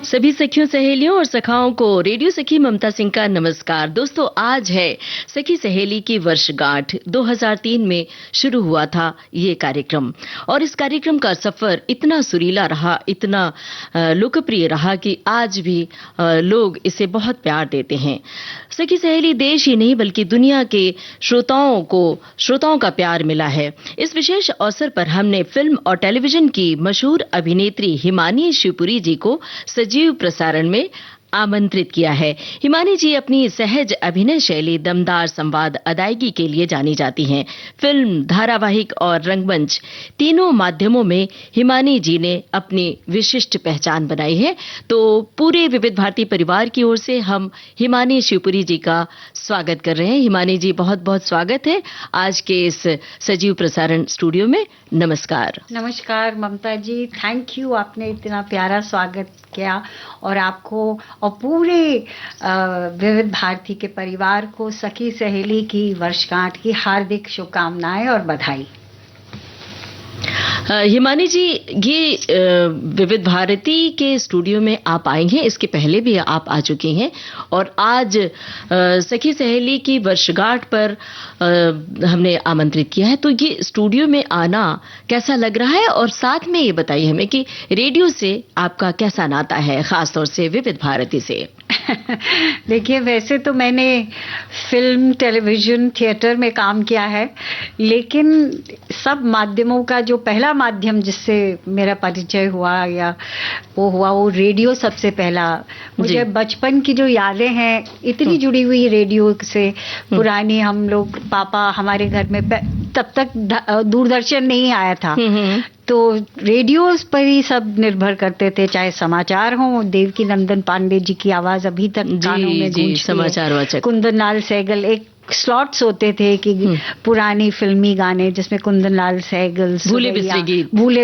सभी सखियों सहेलियों और सखाओं को रेडियो सखी ममता सिंह का नमस्कार। दोस्तों, आज है सखी सहेली की वर्षगांठ। 2003 में शुरू हुआ था ये कार्यक्रम और इस कार्यक्रम का सफर इतना सुरीला रहा, इतना लोकप्रिय रहा कि आज भी लोग इसे बहुत प्यार देते हैं। सखी सहेली देश ही नहीं बल्कि दुनिया के श्रोताओं का प्यार मिला है। इस विशेष अवसर पर हमने फिल्म और टेलीविजन की मशहूर अभिनेत्री हिमानी शिवपुरी जी को सजीव प्रसारण में आमंत्रित किया है। हिमानी जी अपनी सहज अभिनय शैली, दमदार संवाद अदायगी के लिए जानी जाती हैं। फिल्म, धारावाहिक और रंगमंच तीनों माध्यमों में हिमानी जी ने अपनी विशिष्ट पहचान बनाई है। तो पूरे विविध भारती परिवार की ओर से हम हिमानी शिवपुरी जी का स्वागत कर रहे हैं। हिमानी जी, बहुत बहुत स्वागत है आज के इस सजीव प्रसारण स्टूडियो में। नमस्कार। नमस्कार ममता जी, थैंक यू, आपने इतना प्यारा स्वागत किया और आपको और पूरे विविध भारती के परिवार को सखी सहेली की वर्षगांठ की हार्दिक शुभकामनाएं और बधाई। हिमानी जी, ये विविध भारती के स्टूडियो में आप आई हैं, इसके पहले भी आप आ चुकी हैं और आज सखी सहेली की वर्षगांठ पर हमने आमंत्रित किया है। तो ये स्टूडियो में आना कैसा लग रहा है और साथ में ये बताइए हमें कि रेडियो से आपका कैसा नाता है, खासतौर से विविध भारती से। देखिए, वैसे तो मैंने फिल्म, टेलीविजन, थिएटर में काम किया है, लेकिन सब माध्यमों का जो पहला माध्यम जिससे मेरा परिचय हुआ या वो रेडियो सबसे पहला। मुझे बचपन की जो यादें हैं इतनी जुड़ी हुई रेडियो से, पुरानी, हम लोग, पापा हमारे घर में तब तक दूरदर्शन नहीं आया था, तो रेडियो पर ही सब निर्भर करते थे, चाहे समाचार हो, देवकी नंदन पांडे जी की आवाज अभी तक कानों में गूंजती है, समाचार वाचक कुंदन लाल सहगल, एक स्लॉट्स होते थे कि पुरानी फिल्मी गाने जिसमें कुंदन लाल सहगल, भूले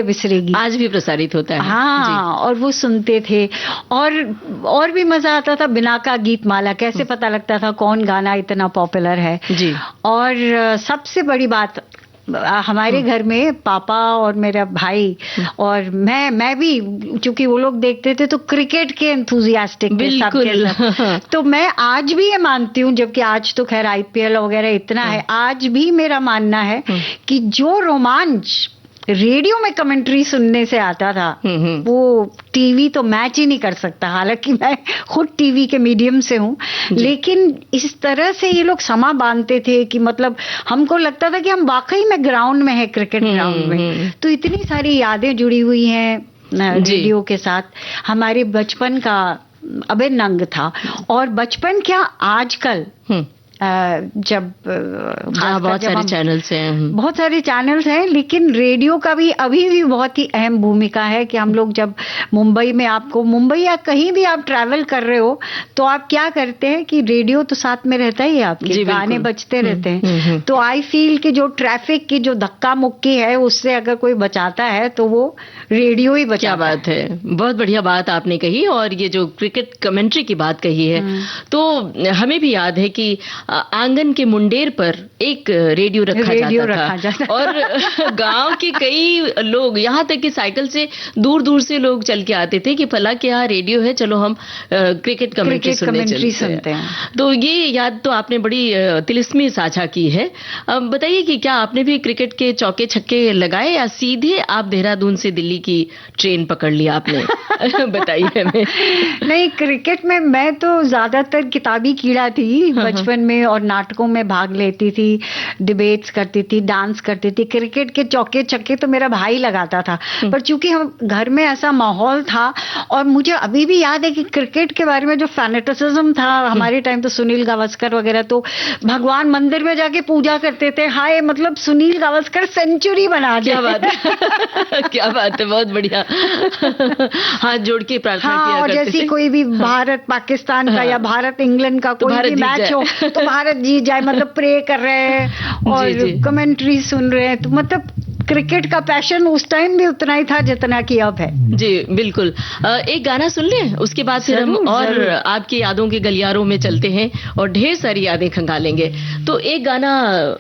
बिसरे गीत आज भी प्रसारित होता है। हाँ, और वो सुनते थे और भी मजा आता था। बिना का गीत माला, कैसे पता लगता था कौन गाना इतना पॉपुलर है जी। और सबसे बड़ी बात, हमारे घर में पापा और मेरा भाई और मैं भी, चूंकि वो लोग देखते थे तो क्रिकेट के एंथुजियास्टिक बिल्कुल। तो मैं आज भी ये मानती हूँ, जबकि आज तो खैर आईपीएल वगैरह इतना है, आज भी मेरा मानना है कि जो रोमांच रेडियो में कमेंट्री सुनने से आता था वो टीवी तो मैच ही नहीं कर सकता। हालांकि मैं खुद टीवी के मीडियम से हूँ, लेकिन इस तरह से ये लोग समा बांधते थे कि मतलब हमको लगता था कि हम वाकई में ग्राउंड में है, क्रिकेट ग्राउंड में। तो इतनी सारी यादें जुड़ी हुई हैं रेडियो के साथ। हमारे बचपन का अभिन्न अंग था। और बचपन क्या, आजकल जब बहुत सारे चैनल्स हैं, लेकिन रेडियो का भी अभी भी बहुत ही अहम भूमिका है कि हम लोग जब मुंबई में, आपको मुंबई या कहीं भी आप ट्रैवल कर रहे हो तो आप क्या करते हैं कि रेडियो तो साथ में रहता ही है, आपके गाने बजते रहते हैं। तो आई फील कि जो ट्रैफिक की जो धक्का मुक्की है उससे अगर कोई बचाता है तो वो रेडियो ही बचाता है। क्या बात है, बहुत बढ़िया बात आपने कही। और ये जो क्रिकेट कमेंट्री की बात कही है, तो हमें भी याद है कि आंगन के मुंडेर पर एक रेडियो रखा जाता था और गांव के कई लोग, यहाँ तक कि साइकिल से दूर दूर से लोग चल के आते थे कि फला के यहाँ रेडियो है, चलो हम क्रिकेट कमेंट्री सुनते हैं। तो ये याद तो आपने बड़ी तिलिस्मी साझा की है। बताइए कि क्या आपने भी क्रिकेट के चौके छक्के लगाए या सीधे आप देहरादून से दिल्ली की ट्रेन पकड़ लिया आपने? बताइए हमें। नहीं, क्रिकेट में मैं तो ज्यादातर किताबी कीड़ा थी बचपन में, और नाटकों में भाग लेती थी, डिबेट्स करती थी, डांस करती थी। क्रिकेट के चौके छक्के तो मेरा भाई लगाता था, पर चूंकि हम घर में ऐसा माहौल था, और मुझे अभी भी याद है कि क्रिकेट के बारे में जो फैनेटिसिज्म था हमारे टाइम, तो सुनील गावस्कर वगैरह तो भगवान मंदिर में जाके पूजा करते थे, हाय मतलब सुनील गावस्कर सेंचुरी बना दिया। क्या बात है क्या बात है, बहुत बढ़िया। हाथ जोड़ के प्रार्थना किया करते थे। और जैसे कोई भी भारत पाकिस्तान का या भारत इंग्लैंड का कोई भी मैच हो तो भारत जीत जाए, मतलब प्रे कर रहे हैं और कमेंट्री सुन रहे हैं। तो मतलब क्रिकेट का पैशन उस टाइम भी उतना ही था जितना कि अब है। जी बिल्कुल। एक गाना सुन लें, उसके बाद फिर हम और आपकी यादों के गलियारों में चलते हैं और ढेर सारी यादें खंगालेंगे। तो एक गाना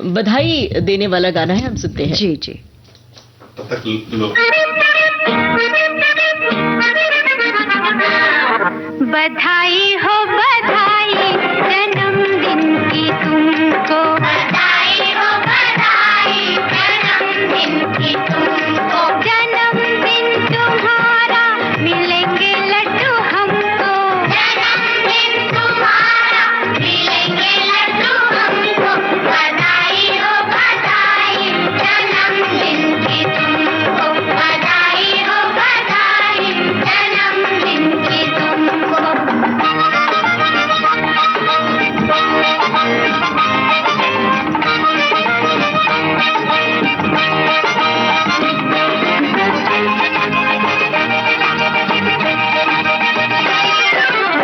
बधाई देने वाला गाना है, हम सुनते हैं। जी जी। तब तक बधाई हो बधाई जन्मदिन की तुमको, बधाई हो बधाई जन्मदिन की तुमको, जन्मदिन तुम्हारा मिलेंगे लड्डू हमको, जन्मदिन तुम्हारा मिलेंगे लड्डू हमको, बधाई हो बधाई जन्मदिन की तुमको, बधाई हो बधाई जन्मदिन की तुमको।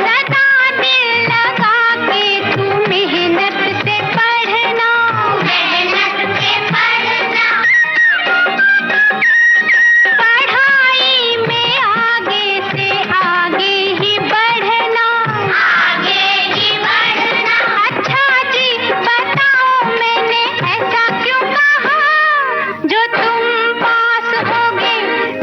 सदा दिल लगा के तू मेहनत से पढ़ना, मेहनत से पढ़ना, पढ़ाई में आगे से आगे ही बढ़ना, आगे ही बढ़ना। अच्छा जी बताओ मैंने ऐसा क्यों कहा, जो तुम पास होगे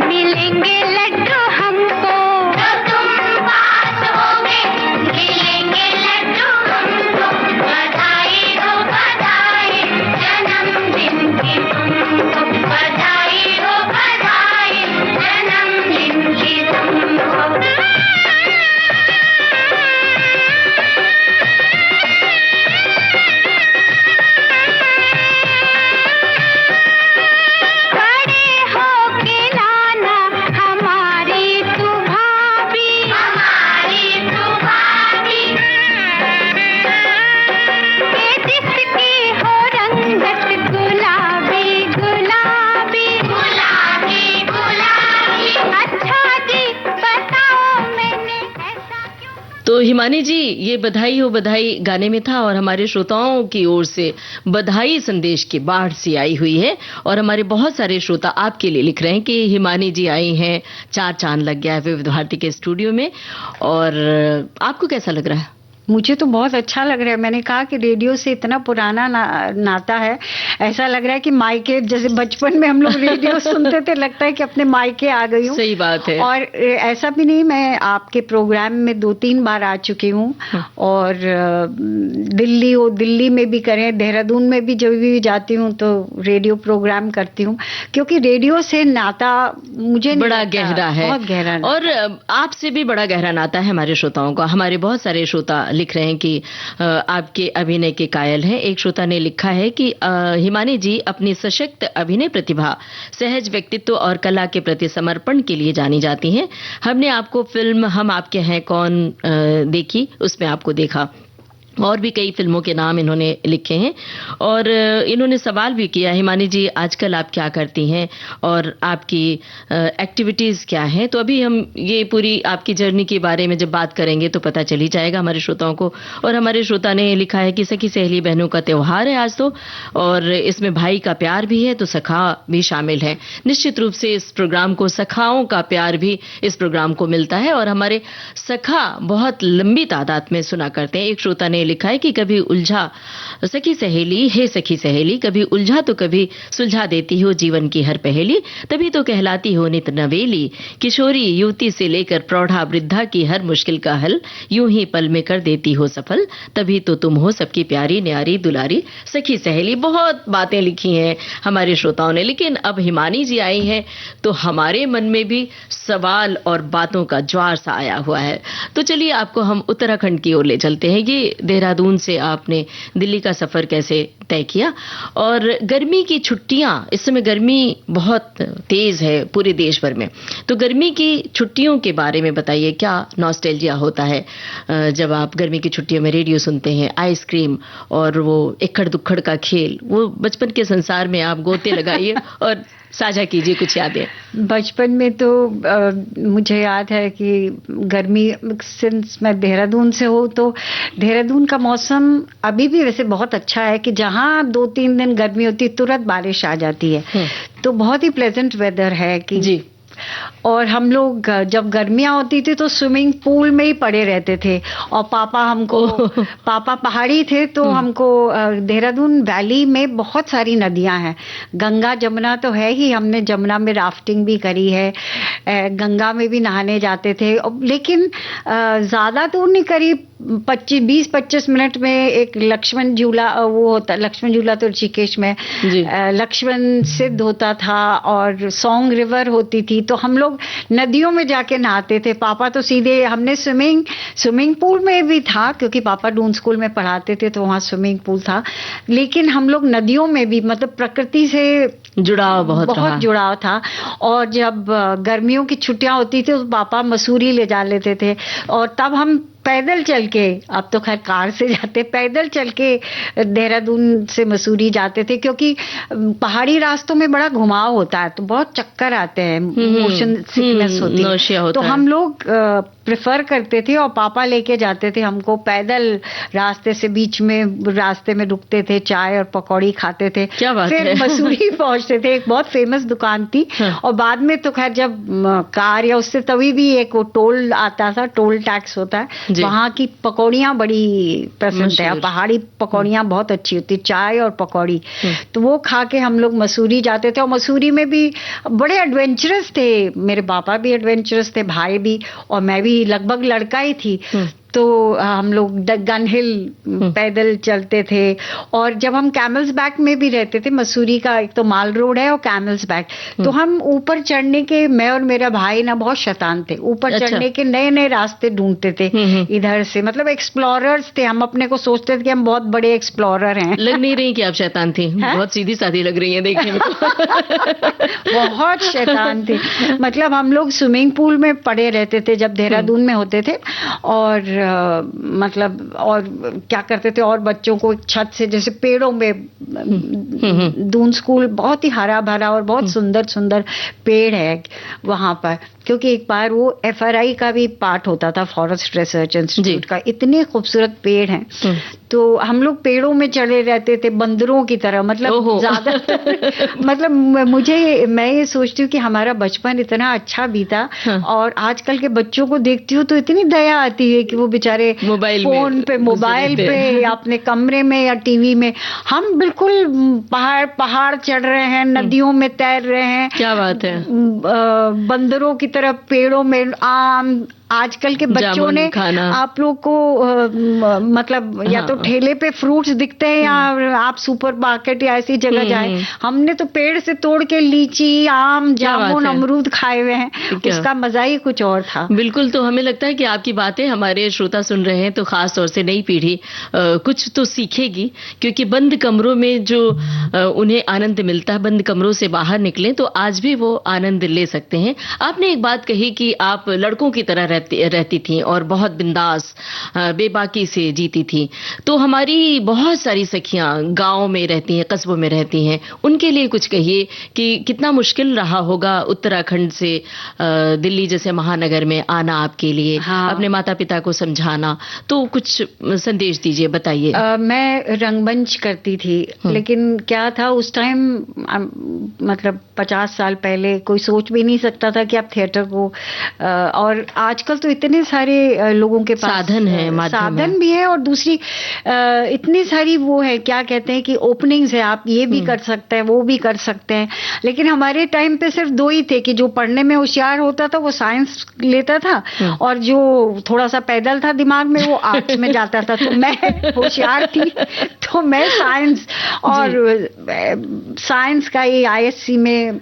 मिलेंगे लड्डू हमको, जो तुम पास होगे मिलेंगे लड्डू हमको, बधाई हो बधाई जन्मदिन की तुमको, बधाई हो बधाई जन्मदिन की तुमको। बड़े होके लाना हमारी तू भाभी, हमारी तू भाभी, ये जिसकी हो रंगत गुलाबी गुलाबी, गुलाबी गुलाबी। अच्छा जी बताओ मैंने ऐसा क्यों। तो हिमानी जी, ये बधाई हो बधाई गाने में था और हमारे श्रोताओं की ओर से बधाई संदेश की बाढ़ सी आई हुई है और हमारे बहुत सारे श्रोता आपके लिए लिख रहे हैं कि हिमानी जी आई हैं, चार चांद लग गया है विविध भारती के स्टूडियो में। और आपको कैसा लग रहा है? मुझे तो बहुत अच्छा लग रहा है। मैंने कहा कि रेडियो से इतना पुराना नाता है, ऐसा लग रहा है कि मायके, जैसे बचपन में हम लोग रेडियो सुनते थे, लगता है कि अपने मायके आ गई हूँ। सही बात है। और ऐसा भी नहीं, मैं आपके प्रोग्राम में 2-3 बार आ चुकी हूँ और दिल्ली में भी करें, देहरादून में भी जब भी जाती हूँ तो रेडियो प्रोग्राम करती हूँ, क्योंकि रेडियो से नाता मुझे बड़ा गहरा है, बहुत गहरा नाता। और आपसे भी बड़ा गहरा नाता है हमारे श्रोताओं का। हमारे बहुत सारे श्रोता लिख रहे हैं कि आपके अभिनय के कायल हैं। एक श्रोता ने लिखा है कि हिमानी जी अपनी सशक्त अभिनय प्रतिभा, सहज व्यक्तित्व और कला के प्रति समर्पण के लिए जानी जाती हैं। हमने आपको फिल्म हम आपके हैं कौन देखी, उसमें आपको देखा। और भी कई फिल्मों के नाम इन्होंने लिखे हैं और इन्होंने सवाल भी किया, हिमानी जी आजकल आप क्या करती हैं और आपकी एक्टिविटीज़ क्या हैं। तो अभी हम ये पूरी आपकी जर्नी के बारे में जब बात करेंगे तो पता चल ही जाएगा हमारे श्रोताओं को। और हमारे श्रोता ने लिखा है कि सखी सहेली बहनों का त्यौहार है आज तो, और इसमें भाई का प्यार भी है तो सखा भी शामिल है। निश्चित रूप से इस प्रोग्राम को सखाओं का प्यार भी इस प्रोग्राम को मिलता है और हमारे सखा बहुत लंबी तादाद में सुना करते हैं। एक श्रोता ने लिखा है कि कभी उलझा सखी सहेली, हे सखी सहेली, कभी उलझा तो कभी सुलझा देती हो जीवन की हर पहेली, तभी तो कहलाती हो नित नवेली, किशोरी युवती से लेकर प्रौढ़ा वृद्धा की हर मुश्किल का हल यूं ही पल में कर देती हो सफल, तभी तो तुम हो सबकी प्यारी न्यारी दुलारी सखी सहेली। बहुत बातें लिखी हैं हमारे श्रोताओं ने, लेकिन अब हिमानी जी आई हैं तो हमारे मन में भी सवाल और बातों का ज्वार सा आया हुआ है। तो चलिए आपको हम उत्तराखंड की ओर ले चलते हैं। ये देहरादून से आपने दिल्ली का सफर कैसे तय किया, और गर्मी की छुट्टियां, इस समय गर्मी बहुत तेज है पूरे देश भर में, तो गर्मी की छुट्टियों के बारे में बताइए, क्या नॉस्टैल्जिया होता है जब आप गर्मी की छुट्टियों में रेडियो सुनते हैं, आइसक्रीम और वो इक्कड़ दुक्कड़ का खेल, वो बचपन के संसार में आप गोते लगाइए और साझा कीजिए कुछ यादें। बचपन में तो मुझे याद है कि गर्मी, सिंस मैं देहरादून से हूँ तो देहरादून का मौसम अभी भी वैसे बहुत अच्छा है कि जहाँ 2-3 दिन गर्मी होती है तुरंत बारिश आ जाती है, तो बहुत ही प्लेजेंट वेदर है कि जी। और हम लोग जब गर्मियां होती थी तो स्विमिंग पूल में ही पड़े रहते थे। और पापा पहाड़ी थे तो हमको देहरादून वैली में बहुत सारी नदियां हैं, गंगा जमुना तो है ही, हमने जमुना में राफ्टिंग भी करी है, गंगा में भी नहाने जाते थे। लेकिन ज्यादा दूर नहीं, करीब 20-25 मिनट में एक लक्ष्मण झूला, वो होता लक्ष्मण झूला तो ऋषिकेश में, लक्ष्मण सिद्ध होता था और सॉन्ग रिवर होती थी, तो हम लोग नदियों में जाके नहाते थे। पापा तो सीधे, हमने स्विमिंग पूल में भी था क्योंकि पापा डून स्कूल में पढ़ाते थे तो वहाँ स्विमिंग पूल था, लेकिन हम लोग नदियों में भी, मतलब प्रकृति से जुड़ाव बहुत जुड़ाव था। और जब गर्मियों की छुट्टियां होती थी तो पापा मसूरी ले जा लेते थे, और तब हम पैदल चल के, अब तो खैर कार से जाते, पैदल चल के देहरादून से मसूरी जाते थे, क्योंकि पहाड़ी रास्तों में बड़ा घुमाव होता है तो बहुत चक्कर आते हैं, मोशन सिकनेस होती है, तो हम लोग प्रेफर करते थे और पापा लेके जाते थे हमको पैदल रास्ते से। बीच में रास्ते में रुकते थे, चाय और पकौड़ी खाते थे, फिर मसूरी पहुंचते थे। एक बहुत फेमस दुकान थी। और बाद में तो खैर जब कार या उससे तभी भी एक वो टोल आता था, टोल टैक्स होता है, वहाँ की पकौड़ियाँ बड़ी पसंद है, और पहाड़ी पकौड़ियाँ बहुत अच्छी होती, चाय और पकौड़ी, तो वो खा के हम लोग मसूरी जाते थे। और मसूरी में भी बड़े एडवेंचरस थे, मेरे पापा भी एडवेंचरस थे, भाई भी, और मैं भी लगभग लड़का ही थी, तो हम लोग गन हिल पैदल चलते थे। और जब हम कैमल्स बैक में भी रहते थे, मसूरी का एक तो माल रोड है और कैमल्स बैक, तो हम ऊपर चढ़ने के, मैं और मेरा भाई ना बहुत शैतान थे, ऊपर चढ़ने के नए नए रास्ते ढूंढते थे इधर से, मतलब एक्सप्लोरर्स थे हम, अपने को सोचते थे कि हम बहुत बड़े एक्सप्लोरर हैं। लग नहीं रही कि आप शैतान थी, बहुत सीधी सादी लग रही है देखने में। बहुत शैतान थे, मतलब हम लोग स्विमिंग पूल में पड़े रहते थे जब देहरादून में होते थे, और मतलब और क्या करते थे, और बच्चों को एक छत से, जैसे पेड़ों में, दून स्कूल बहुत ही हरा भरा और बहुत सुंदर सुंदर पेड़ है वहां पर, क्योंकि एक बार वो FRI का भी पार्ट होता था, फॉरेस्ट रिसर्च इंस्टीट्यूट का, इतने खूबसूरत पेड़ हैं, तो हम लोग पेड़ों में चढ़े रहते थे बंदरों की तरह, मतलब ज्यादा मतलब मैं ये सोचती हूँ कि हमारा बचपन इतना अच्छा बीता। और आजकल के बच्चों को देखती हूँ तो इतनी दया आती है कि वो बेचारे फोन पे, मोबाइल पे, या अपने कमरे में या टीवी में, हम बिल्कुल पहाड़ चढ़ रहे हैं, नदियों में तैर रहे हैं। क्या बात है। बंदरों की तरह पेड़ों में, आम, आजकल के बच्चों ने, आप लोग को मतलब या तो ठेले पे फ्रूट्स दिखते हैं या आप सुपर मार्केट या ऐसी जगह जाए, हमने तो पेड़ से तोड़ के लीची, आम, जामुन, अमरूद खाए हुए हैं, उसका मजा ही कुछ और था। बिल्कुल, तो हमें लगता है कि आपकी बातें हमारे श्रोता सुन रहे हैं तो खास तौर से नई पीढ़ी कुछ तो सीखेगी, क्योंकि बंद कमरों में जो उन्हें आनंद मिलता है, बंद कमरों से बाहर निकलें तो आज भी वो आनंद ले सकते हैं। आपने एक बात कही कि आप लड़कों की तरह रहती थी और बहुत बिंदास, बेबाकी से जीती थी, तो हमारी बहुत सारी सखियां गांव में रहती हैं, कस्बों में रहती हैं, उनके लिए कुछ कहिए कि कितना मुश्किल रहा होगा उत्तराखंड से दिल्ली जैसे महानगर में आना आपके लिए, अपने माता पिता को समझाना, तो कुछ संदेश दीजिए, बताइए। मैं रंगमंच करती थी, लेकिन क्या था उस टाइम, मतलब 50 साल पहले कोई सोच भी नहीं सकता था कि आप थिएटर को, और आजकल तो इतने सारे लोगों के पास साधन भी है, और दूसरी इतनी सारी वो है, क्या कहते हैं कि ओपनिंग्स है, आप ये भी कर सकते हैं, वो भी कर सकते हैं। लेकिन हमारे टाइम पे सिर्फ 2 ही थे कि जो पढ़ने में होशियार होता था वो साइंस लेता था, और जो थोड़ा सा पैदल था दिमाग में वो आर्ट्स में जाता था। तो मैं होशियार थी तो मैं साइंस, और साइंस का ये ISC में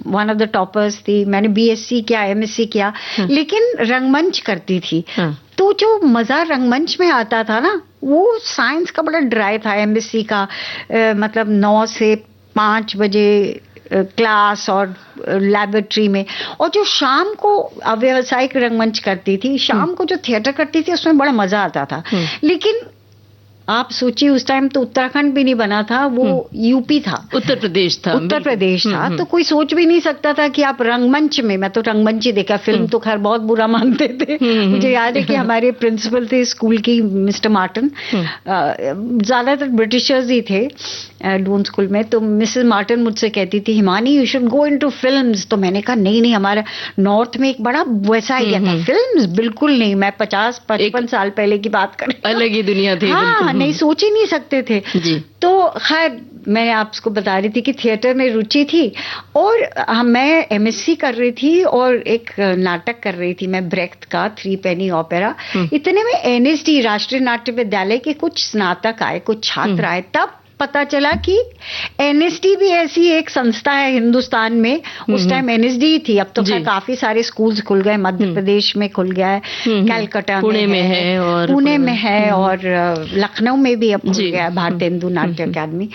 वन ऑफ द टॉपर्स थी। मैंने BSc किया, MSc किया, लेकिन रंगमंच करती थी। तो जो मजा रंगमंच में आता था ना, वो साइंस का बड़ा ड्राई था। MSc का मतलब 9 से 5 बजे क्लास और लैबोरेटरी में, और जो शाम को व्यावसायिक रंगमंच करती थी, शाम को जो थिएटर करती थी उसमें बड़ा मजा आता था। लेकिन आप सोचिए उस टाइम तो उत्तराखंड भी नहीं बना था, वो यूपी था, उत्तर प्रदेश था, उत्तर प्रदेश था। तो कोई सोच भी नहीं सकता था कि आप रंगमंच में, मैं तो रंगमंच ही देखा, फिल्म तो खैर बहुत बुरा मानते थे। मुझे याद है कि हमारे प्रिंसिपल थे स्कूल की, मिस्टर मार्टिन, ज्यादातर ब्रिटिशर्स ही थे लून स्कूल में। तो मिसेस मार्टिन मुझसे कहती थी, Himani you should go into films. तो मैंने कहा नहीं नहीं, हमारा नॉर्थ में एक बड़ा वैसा आइडिया था, फिल्म्स बिल्कुल नहीं। मैं 50-55 साल पहले की बात कर, अलग ही दुनिया थी। हाँ, नहीं सोच ही नहीं सकते थे जी। तो खैर मैं आपको बता रही थी कि थिएटर में रुचि थी, और मैं एमएससी कर रही थी और एक नाटक कर रही थी मैं, ब्रेख्त का 3 पेनी ओपेरा। इतने में एनएसडी, राष्ट्रीय नाट्य विद्यालय के कुछ स्नातक आए, कुछ छात्र आए। तब पता चला कि एनएसडी भी ऐसी एक संस्था है हिंदुस्तान में। उस टाइम एनएसडी थी, अब तो काफी सारे स्कूल्स खुल गए, मध्य प्रदेश में खुल गया है, कलकत्ता पुणे में है, और पुणे में है, और लखनऊ में भी अब खुल गया है भारतेंदु नाट्य अकादमी।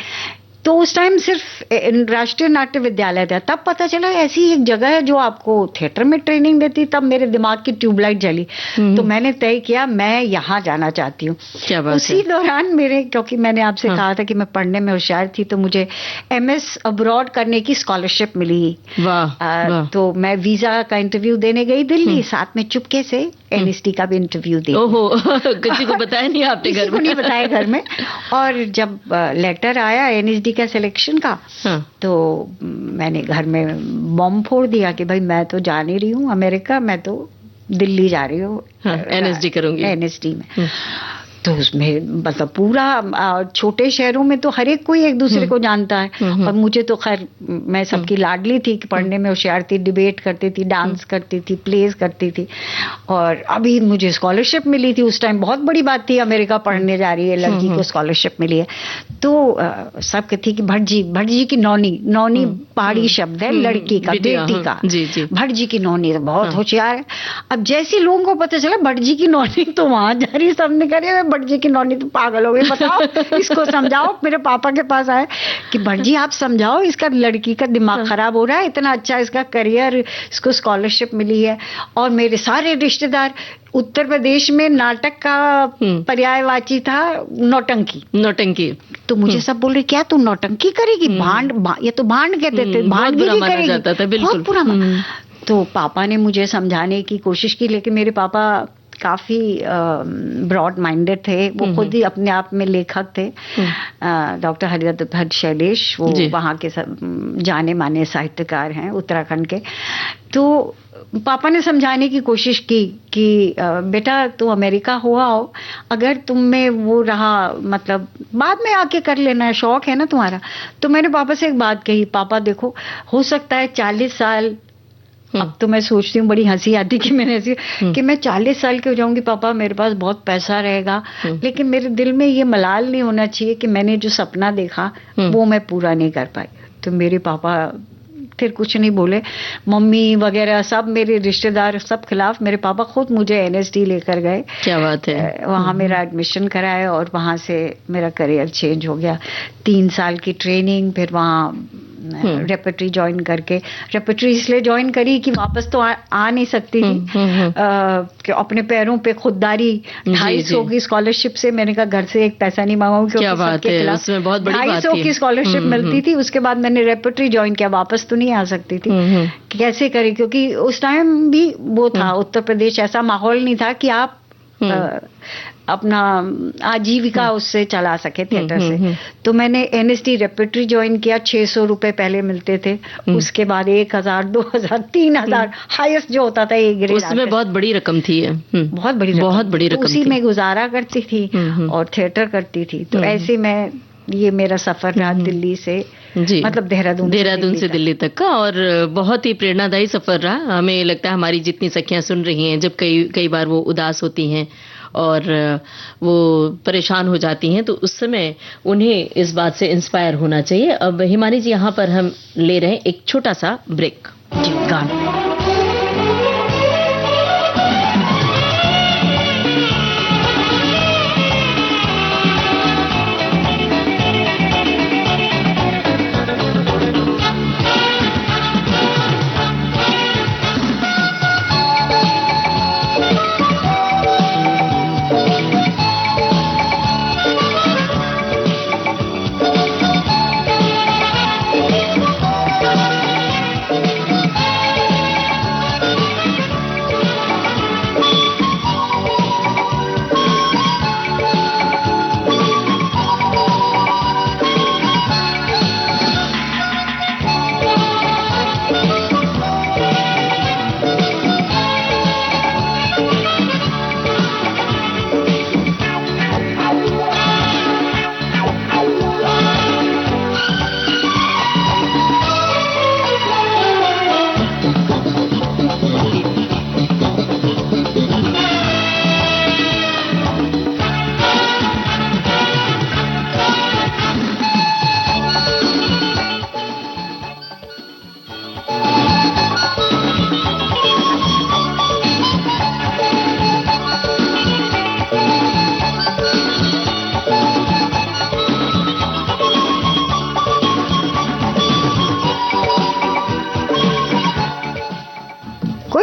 तो उस टाइम सिर्फ राष्ट्रीय नाट्य विद्यालय था। तब पता चला ऐसी एक जगह है जो आपको थिएटर में ट्रेनिंग देती। तब मेरे दिमाग की ट्यूबलाइट जली, तो मैंने तय किया मैं यहाँ जाना चाहती हूँ। उसी दौरान मेरे, क्योंकि मैंने आपसे कहा था कि मैं पढ़ने में होशियार थी, तो मुझे एमएस अब्रॉड करने की स्कॉलरशिप मिली। तो मैं वीजा का इंटरव्यू देने गई दिल्ली, साथ में चुपके से एनएसडी का भी इंटरव्यू दिया। ओहो, किसी को बताया नहीं आपने घर में? किसी को नहीं बताया घर में। और जब लेटर आया एनएसडी का सिलेक्शन का, तो मैंने घर में बॉम्ब फोड़ दिया कि भाई मैं तो जा नहीं रही हूँ अमेरिका, मैं तो दिल्ली जा रही हूँ, एनएसडी करूंगी, एनएसडी में। तो उसमें मतलब पूरा छोटे शहरों में तो हर एक कोई एक दूसरे को जानता है, और मुझे तो खैर मैं सबकी लाडली थी कि पढ़ने में होशियार थी, डिबेट करती थी, डांस करती थी, प्लेज करती थी, और अभी मुझे स्कॉलरशिप मिली थी। उस टाइम बहुत बड़ी बात थी, अमेरिका पढ़ने जा रही है लड़की को स्कॉलरशिप मिली है। तो सब कहती कि भटजी की नौनी पहाड़ी शब्द है लड़की का, बेटी का, भटजी की नौनी तो बहुत होशियार है। अब जैसे लोगों को पता चला भटजी की नौनी, तो वहां जा रही, सबने करे भटजी की नौनी तो पागल हो गई, बताओ इसको समझाओ। मेरे पापा के पास आए कि भटजी आप समझाओ, इसका लड़की का दिमाग खराब हो रहा है, इतना अच्छा इसका करियर, इसको स्कॉलरशिप मिली है। और मेरे सारे रिश्तेदार, उत्तर प्रदेश में नाटक का पर्यायवाची था नौटंकी। तो मुझे सब बोल रहे क्या तू नौटंकी करेगी, भांड, ये तो भांड कहते थे, भांडगिरी करेगी, बहुत बुरा। तो पापा ने मुझे समझाने की कोशिश की, लेकिन मेरे पापा काफी ब्रॉड माइंडेड थे। वो खुद ही अपने आप में लेखक थे, डॉक्टर हरिहर शैलेश, वो वहाँ के जाने माने साहित्यकार हैं उत्तराखंड के। तो पापा ने समझाने की कोशिश की कि बेटा तू अमेरिका हुआ हो, अगर तुम में वो रहा, मतलब बाद में आके कर लेना, शौक है ना तुम्हारा। तो मैंने पापा से एक बात कही, पापा देखो हो सकता है 40 साल, अब तो मैं सोचती हूँ, बड़ी हंसी आती कि मैंने ऐसी कि मैं 40 साल की हो जाऊंगी, पापा मेरे पास बहुत पैसा रहेगा, लेकिन मेरे दिल में ये मलाल नहीं होना चाहिए कि मैंने जो सपना देखा वो मैं पूरा नहीं कर पाई। तो मेरे पापा फिर कुछ नहीं बोले, मम्मी वगैरह सब मेरे रिश्तेदार सब खिलाफ, मेरे पापा खुद मुझे एनएसडी लेकर गए। क्या बात है। वहाँ मेरा एडमिशन कराया और वहाँ से मेरा करियर चेंज हो गया। 3 साल की ट्रेनिंग, फिर वहाँ रेपर्टरी ज्वाइन करके, रेपर्टरी इसलिए ज्वाइन करी कि वापस तो आ नहीं सकती थी, कि अपने पैरों पे खुददारी, 250 की स्कॉलरशिप से, मैंने कहा घर से एक पैसा नहीं मांगा, क्योंकि सबके खिलाफ 250 की स्कॉलरशिप मिलती थी। उसके बाद मैंने रेपर्टरी ज्वाइन किया, वापस तो नहीं आ सकती थी, कैसे करें, क्योंकि उस टाइम भी वो था उत्तर प्रदेश, ऐसा माहौल नहीं था कि आप अपना आजीविका उससे चला सके थिएटर से। तो मैंने एनएसडी रेपर्टरी ज्वाइन किया, 600 रुपए पहले मिलते थे, उसके बाद 1000, 2000, 3000 हाईएस्ट जो होता था, एक ग्रेड। उसमें बहुत बड़ी रकम थी, बहुत बड़ी रकम, उसी में गुजारा करती थी और थिएटर करती थी। तो ऐसे में ये मेरा सफर रहा दिल्ली से, मतलब देहरादून से दिल्ली तक का, और बहुत ही प्रेरणादायी सफर रहा। हमें लगता है हमारी जितनी सखियां सुन रही हैं, जब कई बार वो उदास होती हैं और वो परेशान हो जाती हैं, तो उस समय उन्हें इस बात से इंस्पायर होना चाहिए। अब हिमानी जी, यहाँ पर हम ले रहे हैं एक छोटा सा ब्रेक। गाना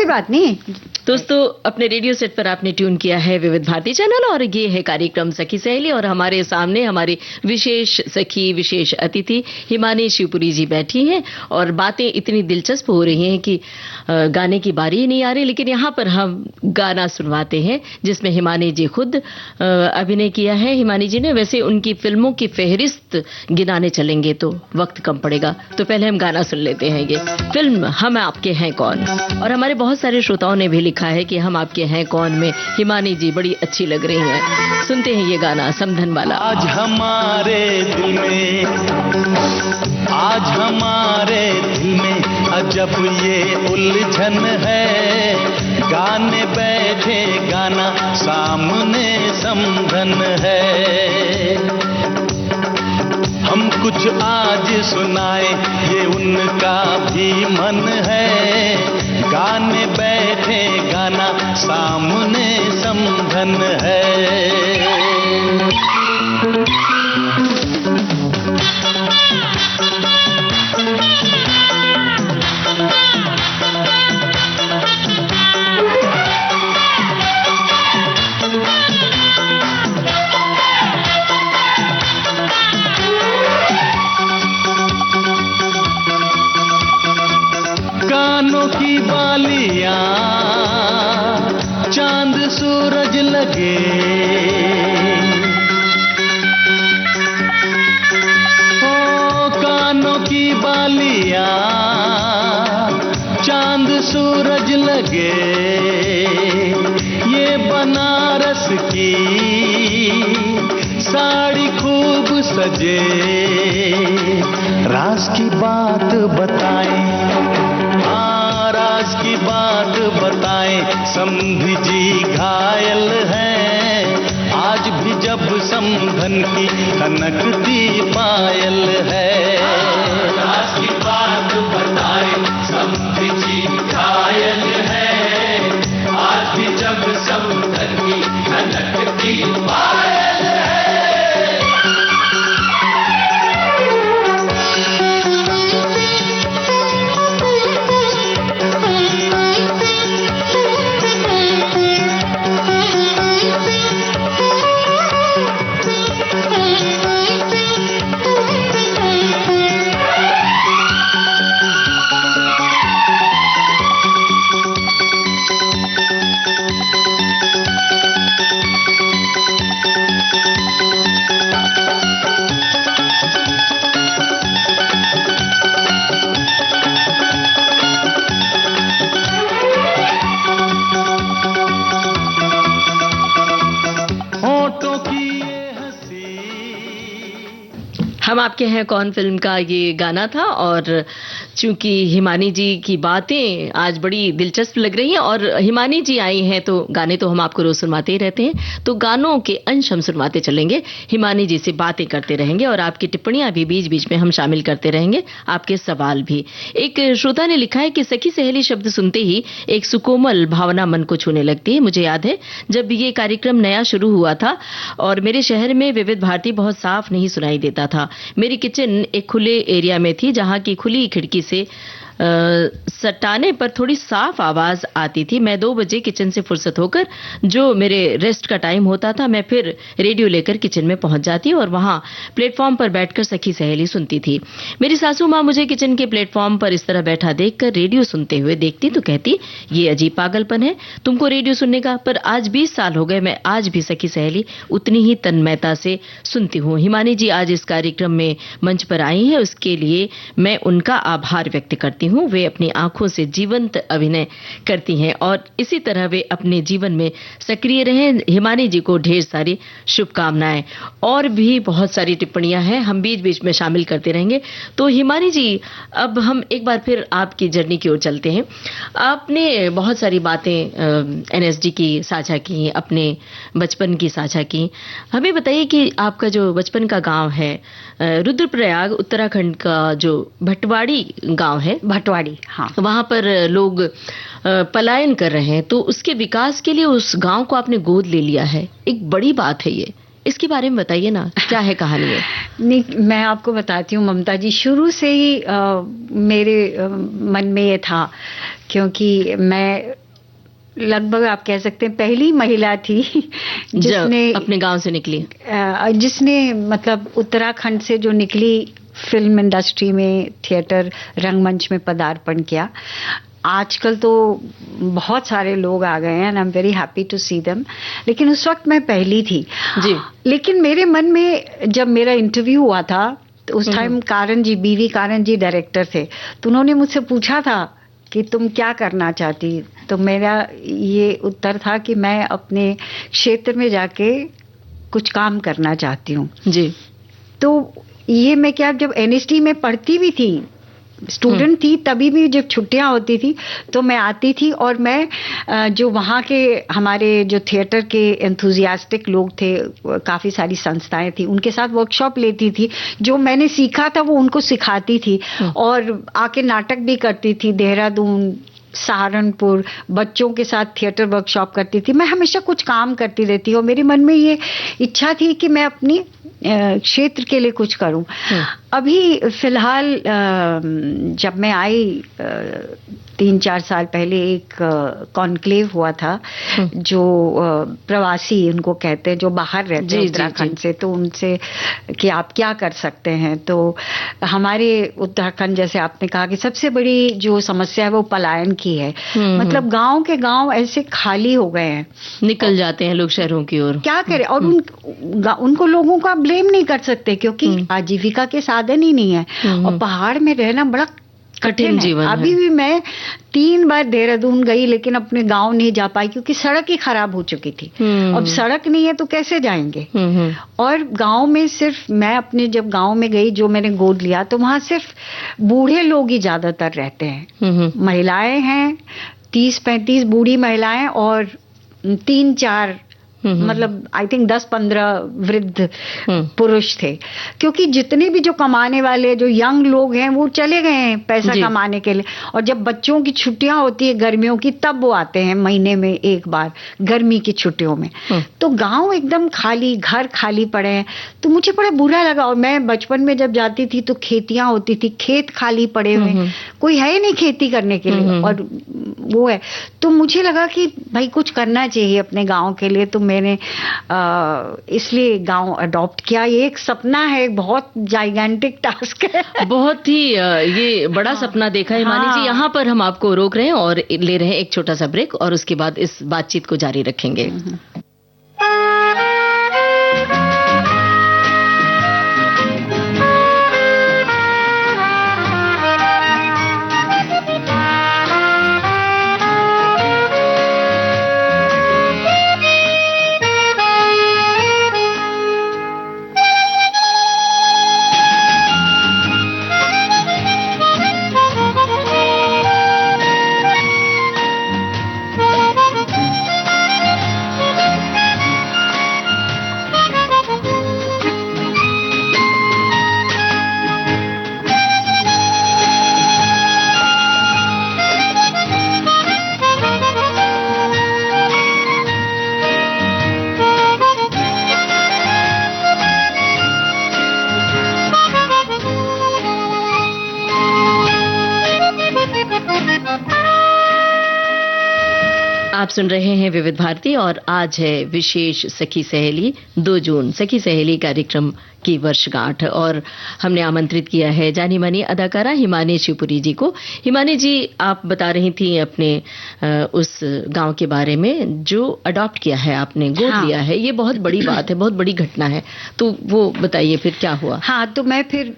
कोई बात नहीं। दोस्तों, अपने रेडियो सेट पर आपने ट्यून किया है विविध भारती चैनल और ये है कार्यक्रम सखी सहेली और हमारे सामने हमारी विशेष सखी, विशेष अतिथि हिमानी शिवपुरी जी बैठी हैं और बातें इतनी दिलचस्प हो रही हैं कि गाने की बारी ही नहीं आ रही, लेकिन यहाँ पर हम गाना सुनवाते हैं जिसमें हिमानी जी खुद अभिनय किया है। हिमानी जी ने, वैसे उनकी फिल्मों की फहरिस्त गिनाने चलेंगे तो वक्त कम पड़ेगा, तो पहले हम गाना सुन लेते हैं। ये फिल्म हम आपके हैं कौन, और हमारे बहुत सारे श्रोताओं ने भी लिखा है कि हम आपके हैं कौन में हिमानी जी बड़ी अच्छी लग रही हैं। सुनते हैं ये गाना समधन वाला। आज हमारे दिल में, आज हमारे दिल में अजब ये उलझन है, गाने बैठे गाना सामने समधन है। हम कुछ आज सुनाए ये उनका भी मन है, गाने बैठे गाना सामने समधन है। कानों की बालियां चांद सूरज लगे, ओ कानों की बालियां चांद सूरज लगे, ये बनारस की साड़ी खूब सजे, राज की बात बताएं, राज की बात बताएं, समधी जी घायल हैं, आज भी जब समधन की खनकती पायल है। राज की बात बताएं, समधी जी घायल हैं, आज भी जब समधन की खनकती पायल है। हम आपके हैं कौन फिल्म का ये गाना था, और चूंकि हिमानी जी की बातें आज बड़ी दिलचस्प लग रही हैं और हिमानी जी आई हैं तो गाने तो हम आपको रोज सुनवाते ही रहते हैं, तो गानों के अंश हम सुनवाते चलेंगे, हिमानी जी से बातें करते रहेंगे और आपकी टिप्पणियां भी बीच बीच में हम शामिल करते रहेंगे, आपके सवाल भी। एक श्रोता ने लिखा है कि सखी सहेली शब्द सुनते ही एक सुकोमल भावना मन को छूने लगती है। मुझे याद है जब ये कार्यक्रम नया शुरू हुआ था और मेरे शहर में विविध भारती बहुत साफ नहीं सुनाई देता था। मेरी किचन एक खुले एरिया में थी जहां की खुली खिड़की से सटाने पर थोड़ी साफ आवाज आती थी। मैं 2 बजे किचन से फुर्सत होकर, जो मेरे रेस्ट का टाइम होता था, मैं फिर रेडियो लेकर किचन में पहुंच जाती और वहां प्लेटफॉर्म पर बैठकर सखी सहेली सुनती थी। मेरी सासू माँ मुझे किचन के प्लेटफॉर्म पर इस तरह बैठा देखकर रेडियो सुनते हुए देखती तो कहती, ये अजीब पागलपन है तुमको रेडियो सुनने का। पर आज 20 साल हो गए, मैं आज भी सखी सहेली उतनी ही तन्मयता से सुनती हूँ। हिमानी जी आज इस कार्यक्रम में मंच पर आई हैं, उसके लिए मैं उनका आभार व्यक्त करती हूँ। वे अपनी आंखों से जीवंत अभिनय करती हैं और इसी तरह वे अपने जीवन में सक्रिय रहें। हिमानी जी को ढेर सारी शुभकामनाएं। और भी बहुत सारी टिप्पणियां हैं, हम बीच बीच में शामिल करते रहेंगे। तो हिमानी जी, अब हम एक बार फिर आपकी जर्नी की ओर चलते हैं। आपने बहुत सारी बातें एनएसडी की साझा की, अपने बचपन की साझा की। हमें बताइए कि आपका जो बचपन का गांव है रुद्रप्रयाग, उत्तराखंड का जो भटवाड़ी गांव है, भटवाड़ी, हाँ, वहां पर लोग पलायन कर रहे हैं, तो उसके विकास के लिए उस गांव को आपने गोद ले लिया है, एक बड़ी बात है ये। इसके बारे में बताइए ना, क्या है कहानी है? नहीं, मैं आपको बताती हूँ ममता जी, शुरू से ही मेरे मन में ये था, क्योंकि मैं लगभग आप कह सकते हैं पहली महिला थी जिसने अपने गांव से निकली, जिसने मतलब उत्तराखंड से जो निकली, फिल्म इंडस्ट्री में, थिएटर, रंगमंच में पदार्पण किया। आजकल तो बहुत सारे लोग आ गए हैं and I am very happy to see them, लेकिन उस वक्त मैं पहली थी जी। लेकिन मेरे मन में जब मेरा इंटरव्यू हुआ था, तो उस टाइम कारण जी, बीवी कारण जी डायरेक्टर थे, तो उन्होंने मुझसे पूछा था कि तुम क्या करना चाहती, तो मेरा ये उत्तर था कि मैं अपने क्षेत्र में जाके कुछ काम करना चाहती हूँ जी। तो ये मैं क्या, जब एनएसटी में पढ़ती भी थी, स्टूडेंट थी, तभी भी जब छुट्टियां होती थी तो मैं आती थी, और मैं जो वहाँ के हमारे जो थिएटर के एंथुजियास्टिक लोग थे, काफ़ी सारी संस्थाएं थी, उनके साथ वर्कशॉप लेती थी, जो मैंने सीखा था वो उनको सिखाती थी, और आके नाटक भी करती थी, देहरादून, सहारनपुर, बच्चों के साथ थिएटर वर्कशॉप करती थी। मैं हमेशा कुछ काम करती रहती हूँ, मेरे मन में ये इच्छा थी कि मैं अपनी क्षेत्र के लिए कुछ करूं। अभी फिलहाल जब मैं आई 3-4 साल पहले, एक कॉन्क्लेव हुआ था, जो प्रवासी उनको कहते हैं, जो बाहर रहते हैं उत्तराखंड से, तो उनसे कि आप क्या कर सकते हैं। तो हमारे उत्तराखंड, जैसे आपने कहा कि सबसे बड़ी जो समस्या है वो पलायन की है, मतलब गांव के गांव ऐसे खाली हो गए हैं, निकल जाते हैं लोग शहरों की ओर, क्या करें। और उनको लोगों को ब्लेम नहीं कर सकते, क्योंकि आजीविका के साधन ही नहीं है, और पहाड़ में रहना बड़ा कठिन जीवन है। अभी भी मैं 3 बार देहरादून गई, लेकिन अपने गांव नहीं जा पाई, क्योंकि सड़क ही खराब हो चुकी थी। अब सड़क नहीं है तो कैसे जाएंगे। और गांव में सिर्फ मैं अपने जब गांव में गई, जो मैंने गोद लिया, तो वहां सिर्फ बूढ़े लोग ही ज्यादातर रहते हैं। महिलाएं हैं, 30-35 बूढ़ी महिलाएं, और 3-4 मतलब आई थिंक 10-15 वृद्ध पुरुष थे, क्योंकि जितने भी जो कमाने वाले जो यंग लोग हैं वो चले गए हैं पैसा कमाने के लिए, और जब बच्चों की छुट्टियां होती है गर्मियों की, तब वो आते हैं महीने में एक बार, गर्मी की छुट्टियों में। तो गांव एकदम खाली, घर खाली पड़े हैं, तो मुझे बड़ा बुरा लगा। और मैं बचपन में जब जाती थी तो खेतियां होती थी, खेत खाली पड़े हुए, कोई है नहीं खेती करने के लिए, और वो है, तो मुझे लगा कि भाई कुछ करना चाहिए अपने गांव के लिए। तो मैंने इसलिए गांव अडॉप्ट किया। ये एक सपना है, बहुत जाइगेंटिक टास्क है, बहुत ही ये बड़ा सपना देखा है हिमानी जी। यहाँ पर हम आपको रोक रहे हैं और ले रहे हैं एक छोटा सा ब्रेक, और उसके बाद इस बातचीत को जारी रखेंगे। आप सुन रहे हैं विविध भारती, और आज है विशेष सखी सहेली 2 जून, सखी सहेली कार्यक्रम की वर्षगांठ, और हमने आमंत्रित किया है जानी मानी अदाकारा हिमानी शिवपुरी जी को। हिमानी जी, आप बता रही थी अपने उस गांव के बारे में जो अडॉप्ट किया है आपने, गोद लिया है। ये बहुत बड़ी बात है, बहुत बड़ी घटना है, तो वो बताइए फिर क्या हुआ। हाँ, तो मैं फिर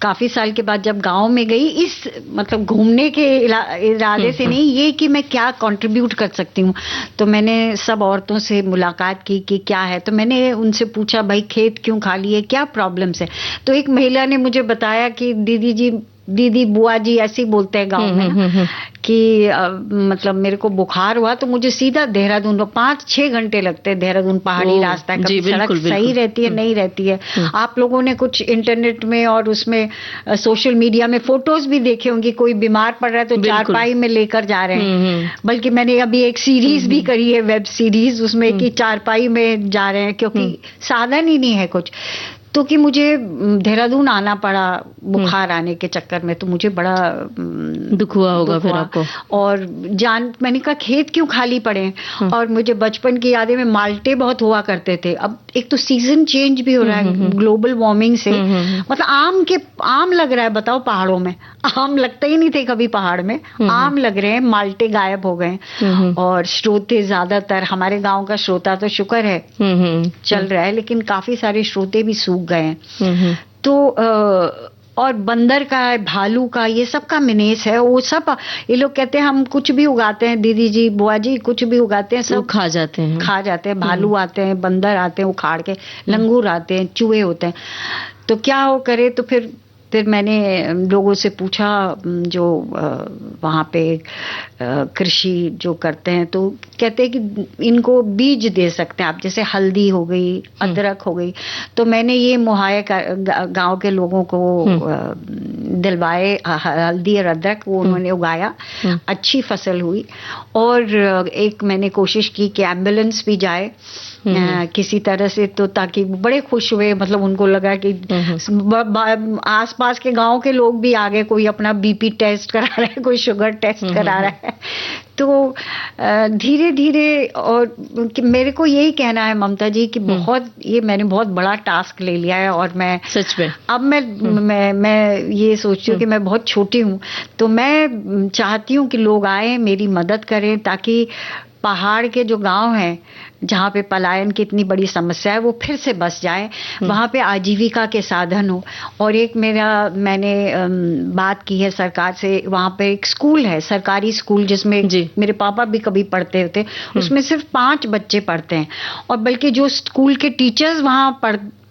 काफी साल के बाद जब गांव में गई, इस मतलब घूमने के इरादे से नहीं, ये कि मैं क्या कंट्रीब्यूट कर सकती हूँ, तो मैंने सब औरतों से मुलाकात की कि क्या है। तो मैंने उनसे पूछा, भाई खेत क्यों खाली है, क्या प्रॉब्लम्स है। तो एक महिला ने मुझे बताया कि दीदी जी, दीदी बुआ जी ऐसे ही बोलते हैं गाँव में ना, कि मतलब मेरे को बुखार हुआ तो मुझे सीधा देहरादून, 5-6 घंटे लगते हैं। देहरादून पहाड़ी रास्ता है, कभी सड़क सही रहती है नहीं रहती है। आप लोगों ने कुछ इंटरनेट में और उसमें सोशल मीडिया में फोटोज भी देखे होंगे, कोई बीमार पड़ रहा है तो चारपाई में लेकर जा रहे हैं। बल्कि मैंने अभी एक सीरीज भी करी है, वेब सीरीज, उसमें कि चारपाई में जा रहे हैं क्योंकि साधन ही नहीं है कुछ। तो कि मुझे देहरादून आना पड़ा बुखार आने के चक्कर में, तो मुझे बड़ा दुख हुआ होगा फिर आपको। और मैंने कहा खेत क्यों खाली पड़े हैं। और मुझे बचपन की यादें में माल्टे बहुत हुआ करते थे। अब एक तो सीजन चेंज भी हो रहा है ग्लोबल वार्मिंग से, मतलब आम लग रहा है, बताओ पहाड़ों में आम लगता ही नहीं थे कभी पहाड़ में, आम लग रहे हैं, माल्टे गायब हो गए। और श्रोते ज्यादातर हमारे गांव का श्रोता तो शुक्र है चल रहा है, लेकिन काफी सारे श्रोते भी सूख गए हैं। तो और बंदर का, भालू का, ये सब का मिनेस है। वो सब ये लोग कहते हैं हम कुछ भी उगाते हैं, दीदी जी बुआ जी कुछ भी उगाते हैं सब खा जाते हैं। भालू आते हैं, बंदर आते हैं उखाड़ के, लंगूर आते हैं, चूहे होते हैं। तो क्या हो करे। तो फिर मैंने लोगों से पूछा जो वहाँ पे कृषि जो करते हैं, तो कहते हैं कि इनको बीज दे सकते हैं आप, जैसे हल्दी हो गई, अदरक हो गई। तो मैंने ये मुहैया गांव के लोगों को दिलवाए हल्दी और अदरक, वो उन्होंने उगाया, अच्छी फसल हुई। और एक मैंने कोशिश की कि एम्बुलेंस भी जाए किसी तरह से, तो ताकि बड़े खुश हुए। मतलब उनको लगा कि आसपास के गांव के लोग भी आ गए, कोई अपना बीपी टेस्ट करा रहा है, कोई शुगर टेस्ट करा रहा है। तो धीरे धीरे, और मेरे को यही कहना है ममता जी कि मैंने बहुत बड़ा टास्क ले लिया है। और मैं सच में अब मैं ये सोचती हूँ कि मैं बहुत छोटी हूँ, तो मैं चाहती हूँ कि लोग आए, मेरी मदद करें, ताकि पहाड़ के जो गांव हैं जहाँ पे पलायन की इतनी बड़ी समस्या है, वो फिर से बस जाए, वहाँ पे आजीविका के साधन हो। और एक मैंने बात की है सरकार से, वहाँ पे एक स्कूल है, सरकारी स्कूल, जिसमें मेरे पापा भी कभी पढ़ते थे। उसमें सिर्फ 5 बच्चे पढ़ते हैं, और बल्कि जो स्कूल के टीचर्स वहाँ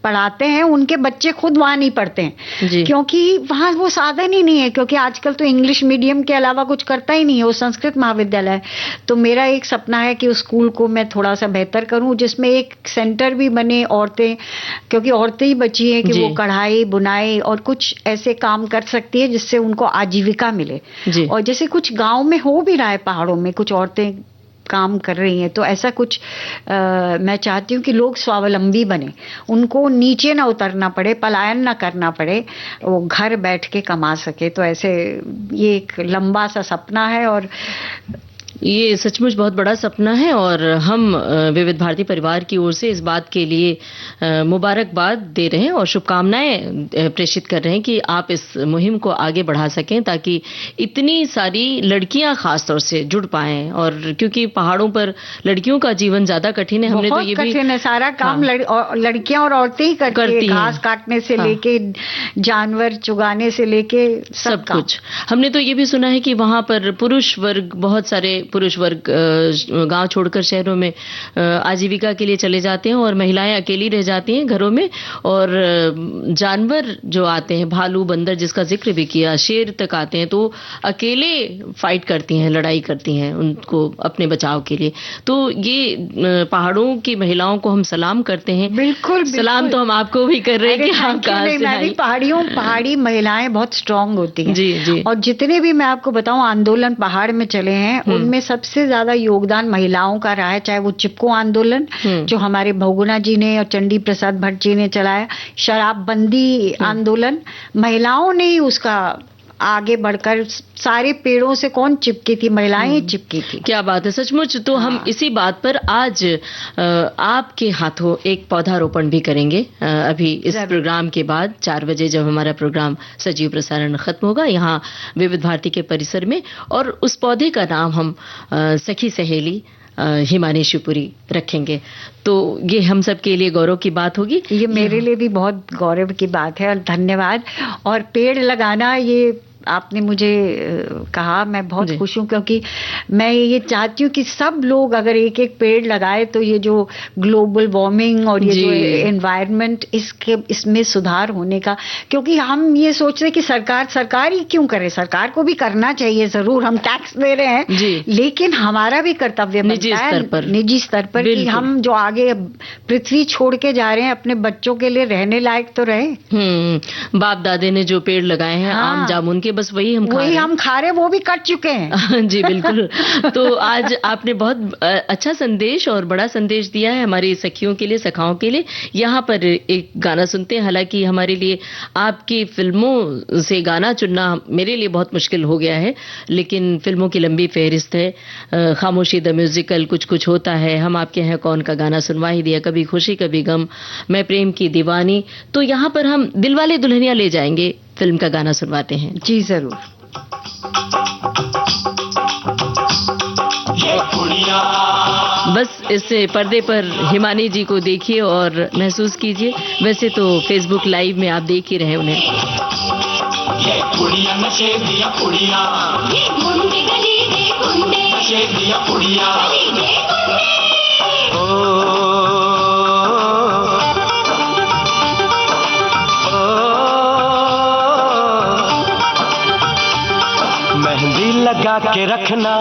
पढ़ाते हैं, उनके बच्चे खुद वहां नहीं पढ़ते हैं, क्योंकि वहां वो साधन ही नहीं है। क्योंकि आजकल तो इंग्लिश मीडियम के अलावा कुछ करता ही नहीं है, वो संस्कृत महाविद्यालय है। तो मेरा एक सपना है कि उस स्कूल को मैं थोड़ा सा बेहतर करूं, जिसमें एक सेंटर भी बने, औरतें, क्योंकि औरतें ही बची हैं कि वो कढ़ाई बुनाई और कुछ ऐसे काम कर सकती है जिससे उनको आजीविका मिले। और जैसे कुछ गाँव में हो भी रहा है, पहाड़ों में कुछ औरतें काम कर रही हैं, तो ऐसा कुछ मैं चाहती हूँ कि लोग स्वावलंबी बने, उनको नीचे ना उतरना पड़े, पलायन ना करना पड़े, वो घर बैठ के कमा सके। तो ऐसे ये एक लंबा सा सपना है, और ये सचमुच बहुत बड़ा सपना है। और हम विविध भारती परिवार की ओर से इस बात के लिए मुबारकबाद दे रहे हैं और शुभकामनाएं प्रेषित कर रहे हैं कि आप इस मुहिम को आगे बढ़ा सकें, ताकि इतनी सारी लड़कियां खास तौर से जुड़ पाएं। और क्योंकि पहाड़ों पर लड़कियों का जीवन ज्यादा कठिन है, हमने तो ये भी है, सारा काम लड़कियां और औरतें ही करती हैं, घास काटने से लेके जानवर चुगाने से लेके सब कुछ। हमने तो ये भी सुना है कि वहां पर पुरुष वर्ग, बहुत सारे पुरुष वर्ग गांव छोड़कर शहरों में आजीविका के लिए चले जाते हैं, और महिलाएं अकेली रह जाती हैं घरों में। और जानवर जो आते हैं, भालू, बंदर जिसका जिक्र भी किया, शेर तक आते हैं, तो अकेले फाइट करती हैं, लड़ाई करती हैं उनको अपने बचाव के लिए। तो ये पहाड़ों की महिलाओं को हम सलाम करते हैं। बिल्कुल सलाम तो हम आपको भी कर रहे हैं कि आप कहां से आई। पहाड़ी महिलाएं बहुत स्ट्रांग होती हैं। जी। और जितने भी मैं आपको बताऊं आंदोलन पहाड़ में चले हैं, उनमें सबसे ज्यादा योगदान महिलाओं का रहा है। चाहे वो चिपको आंदोलन जो हमारे बहुगुणा जी ने और चंडी प्रसाद भट्ट जी ने चलाया, शराबबंदी आंदोलन, महिलाओं ने ही उसका आगे बढ़कर, सारे पेड़ों से कौन चिपकी थी, महिलाएं ही चिपकी थी। क्या बात है, सचमुच। तो हम इसी बात पर आज आपके हाथों एक पौधारोपण भी करेंगे अभी इस प्रोग्राम के बाद 4 बजे, जब हमारा प्रोग्राम सजीव प्रसारण खत्म होगा यहाँ विविध भारती के परिसर में। और उस पौधे का नाम हम सखी सहेली हिमानी शिवपुरी रखेंगे। तो ये हम सब के लिए गौरव की बात होगी। ये मेरे लिए भी बहुत गौरव की बात है, और धन्यवाद। और पेड़ लगाना ये आपने मुझे कहा, मैं बहुत खुश हूँ, क्योंकि मैं ये चाहती हूँ कि सब लोग अगर एक एक पेड़ लगाए तो ये जो ग्लोबल वार्मिंग और ये जो एनवायरनमेंट इसमें सुधार होने का, क्योंकि हम ये सोच रहे कि सरकार ही क्यों करे, सरकार को भी करना चाहिए, जरूर हम टैक्स दे रहे हैं, लेकिन हमारा भी कर्तव्य बनता है निजी स्तर पर कि हम जो आगे पृथ्वी छोड़ के जा रहे हैं अपने बच्चों के लिए रहने लायक तो रहे। बाप दादे ने जो पेड़ लगाए हैं आम जामुन के, बस वही हम खा रहे, वो भी कट चुके हैं। जी बिल्कुल। तो आज आपने बहुत अच्छा संदेश और बड़ा संदेश दिया है हमारी सखियों के लिए, सखाओं के लिए। यहाँ पर एक गाना सुनते हैं। हालांकि हमारे लिए आपकी फिल्मों से गाना चुनना मेरे लिए बहुत मुश्किल हो गया है, लेकिन फिल्मों की लंबी फहरिस्त है। खामोशी द म्यूजिकल, कुछ कुछ होता है, हम आपके हैं कौन का गाना सुनवा ही दिया, कभी खुशी कभी गम, मैं प्रेम की दीवानी। तो यहाँ पर हम दिलवाले दुल्हनिया ले जाएंगे फिल्म का गाना सुनवाते हैं। जी जरूर। बस इस पर्दे पर हिमानी जी को देखिए और महसूस कीजिए। वैसे तो फेसबुक लाइव में आप देख ही रहे उन्हें। ये कुड़िया नशे दिया कुड़िया, ये गुंडे गली दे गुंडे, नशे दिया कुड़िया, गली दे गुंडे। मेहंदी लगा के रखना,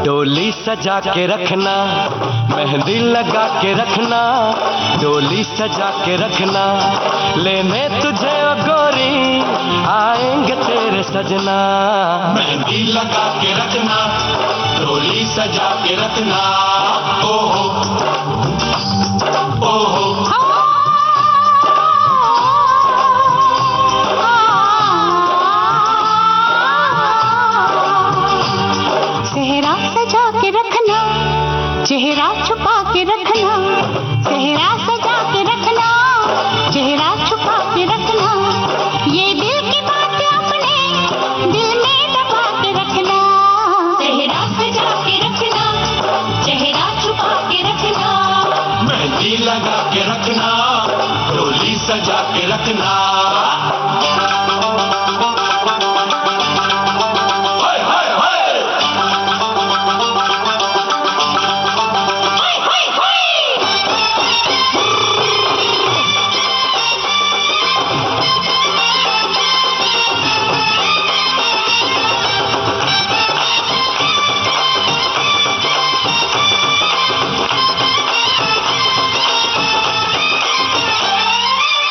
डोली सजा के रखना, मेहंदी लगा के रखना, डोली सजा के रखना, लेने तुझे ओ गोरी आएंगे तेरे सजना। मेहंदी लगा के रखना, डोली सजा के रखना, ओहो ओहो। सेहरा सजा के रखना, चेहरा छुपा के रखना, सेहरा सजा के रखना, चेहरा छुपा के रखना, ये दिल की बात अपने दिल में दबा के रखना। सेहरा सजा के रखना, चेहरा छुपा के रखना, मेहंदी लगा के रखना, डोली सजा के रखना।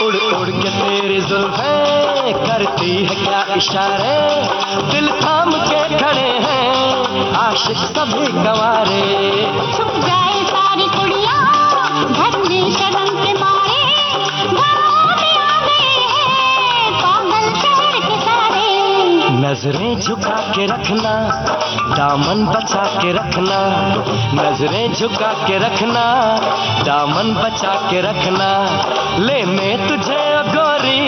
उड़ के तेरी जुल्फें करती है क्या इशारे, दिल थाम के खड़े हैं आशिक सभी गंवारे। छुप जाए सारी कुड़ियाँ घर में शर्म के मारे, गाँव में आ गए हैं पागल शहर के सारे। नजरें झुका के रखना, दामन बचा के रखना, नजरें झुका के रखना, दामन बचा के रखना, लेने तुझे ओ गोरी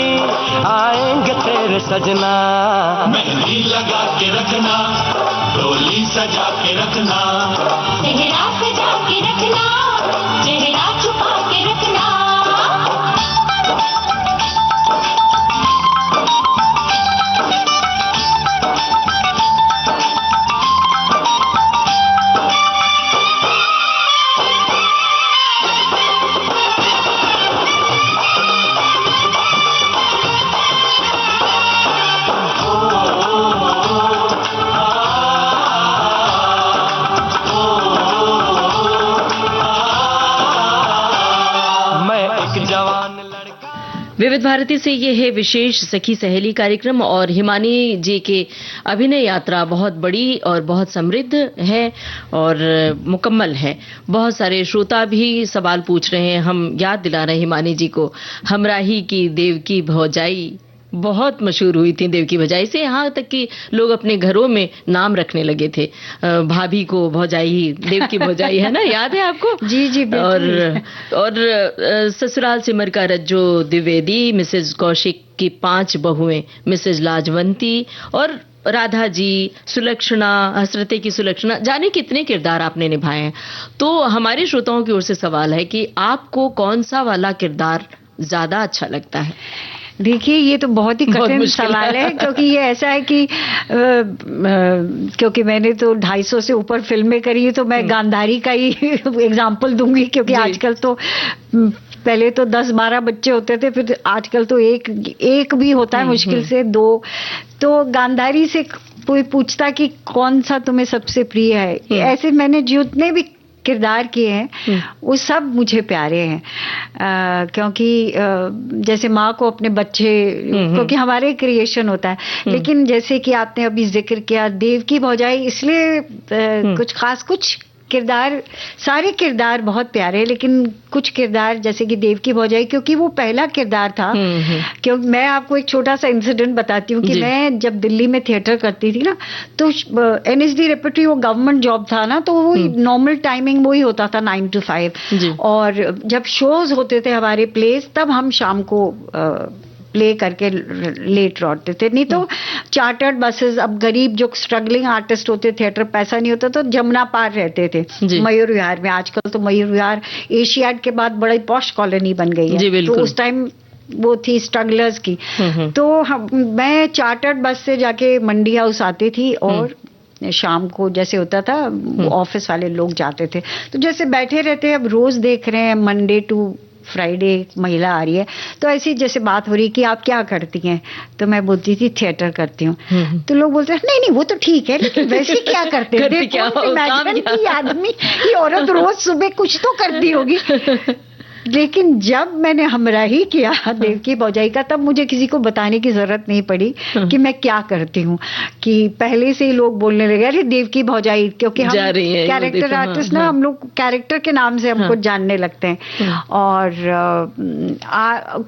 आएंगे तेरे सजना। मेहंदी लगा के रखना, डोली सजा के रखना, सेहरा सजा के रखना, चेहरा छुपा के रखना। विविध भारती से ये है विशेष सखी सहेली कार्यक्रम, और हिमानी जी के अभिनय यात्रा बहुत बड़ी और बहुत समृद्ध है और मुकम्मल है। बहुत सारे श्रोता भी सवाल पूछ रहे हैं, हम याद दिला रहे हैं हिमानी जी को। हमराही की देवकी भौजाई बहुत मशहूर हुई थी, देवकी भौजाई से यहाँ तक कि लोग अपने घरों में नाम रखने लगे थे। भाभी को भौजाई, देवकी भौजाई, है ना, याद है आपको? जी जी बिल्कुल। और ससुराल सिमर का रज्जो द्विवेदी, मिसेज कौशिक की 5 बहुएं, मिसेज लाजवंती और राधा जी, सुलक्षणा, हसरते की सुलक्षणा, जाने कितने किरदार आपने निभाए हैं। तो हमारे श्रोताओं की ओर से सवाल है कि आपको कौन सा वाला किरदार ज्यादा अच्छा लगता है? देखिए ये तो बहुत ही कठिन सवाल है, क्योंकि ये ऐसा है कि क्योंकि मैंने तो 250 से ऊपर फिल्में करी है, तो मैं गांधारी का ही एग्जाम्पल दूंगी, क्योंकि आजकल तो पहले तो 10-12 बच्चे होते थे, फिर आजकल तो एक भी होता है, मुश्किल से 2। तो गांधारी से कोई पूछता कि कौन सा तुम्हें सबसे प्रिय है, ऐसे मैंने जितने भी किरदार किए हैं वो सब मुझे प्यारे हैं, क्योंकि जैसे माँ को अपने बच्चे, क्योंकि हमारे क्रिएशन होता है, लेकिन जैसे कि आपने अभी जिक्र किया देव की भौजाई, इसलिए कुछ खास, कुछ किरदार, सारे किरदार बहुत प्यारे हैं, लेकिन कुछ किरदार जैसे कि देव की भौजाई, क्योंकि वो पहला किरदार था। क्योंकि मैं आपको एक छोटा सा इंसिडेंट बताती हूँ कि मैं जब दिल्ली में थिएटर करती थी ना, तो NSD रेपर्टरी वो गवर्नमेंट जॉब था ना, तो वो नॉर्मल टाइमिंग वो ही होता था 9 to 5, और जब शोज होते थे हमारे प्लेस, तब हम शाम को प्ले करके लेट लौटते थे। नहीं तो चार्टर्ड बसेस, अब गरीब जो स्ट्रगलिंग आर्टिस्ट होते, थिएटर पैसा नहीं होता, तो जमुना पार रहते थे मयूर विहार में। आजकल तो मयूर विहार एशियाड के बाद बड़ी पॉश कॉलोनी बन गई है, तो उस टाइम वो थी स्ट्रगलर्स की। तो मैं चार्टर्ड बस से जाके मंडी हाउस आती थी, और शाम को जैसे होता था ऑफिस वाले लोग जाते थे, तो जैसे बैठे रहते, अब रोज देख रहे हैं मंडे टू फ्राइडे महिला आ रही है, तो ऐसी जैसे बात हो रही कि आप क्या करती हैं, तो मैं बोलती थी थिएटर करती हूँ। तो लोग बोलते हैं नहीं वो तो ठीक है, लेकिन वैसे क्या करते हैं, आदमी ये औरत रोज सुबह कुछ तो करती होगी। लेकिन जब मैंने हमराही किया देव की भौजाई का, तब मुझे किसी को बताने की जरूरत नहीं पड़ी कि मैं क्या करती हूँ, कि पहले से ही लोग बोलने लगे अरे देव की भौजाई, क्योंकि हम कैरेक्टर आर्टिस्ट ना, हम लोग कैरेक्टर के नाम से हमको जानने लगते हैं। और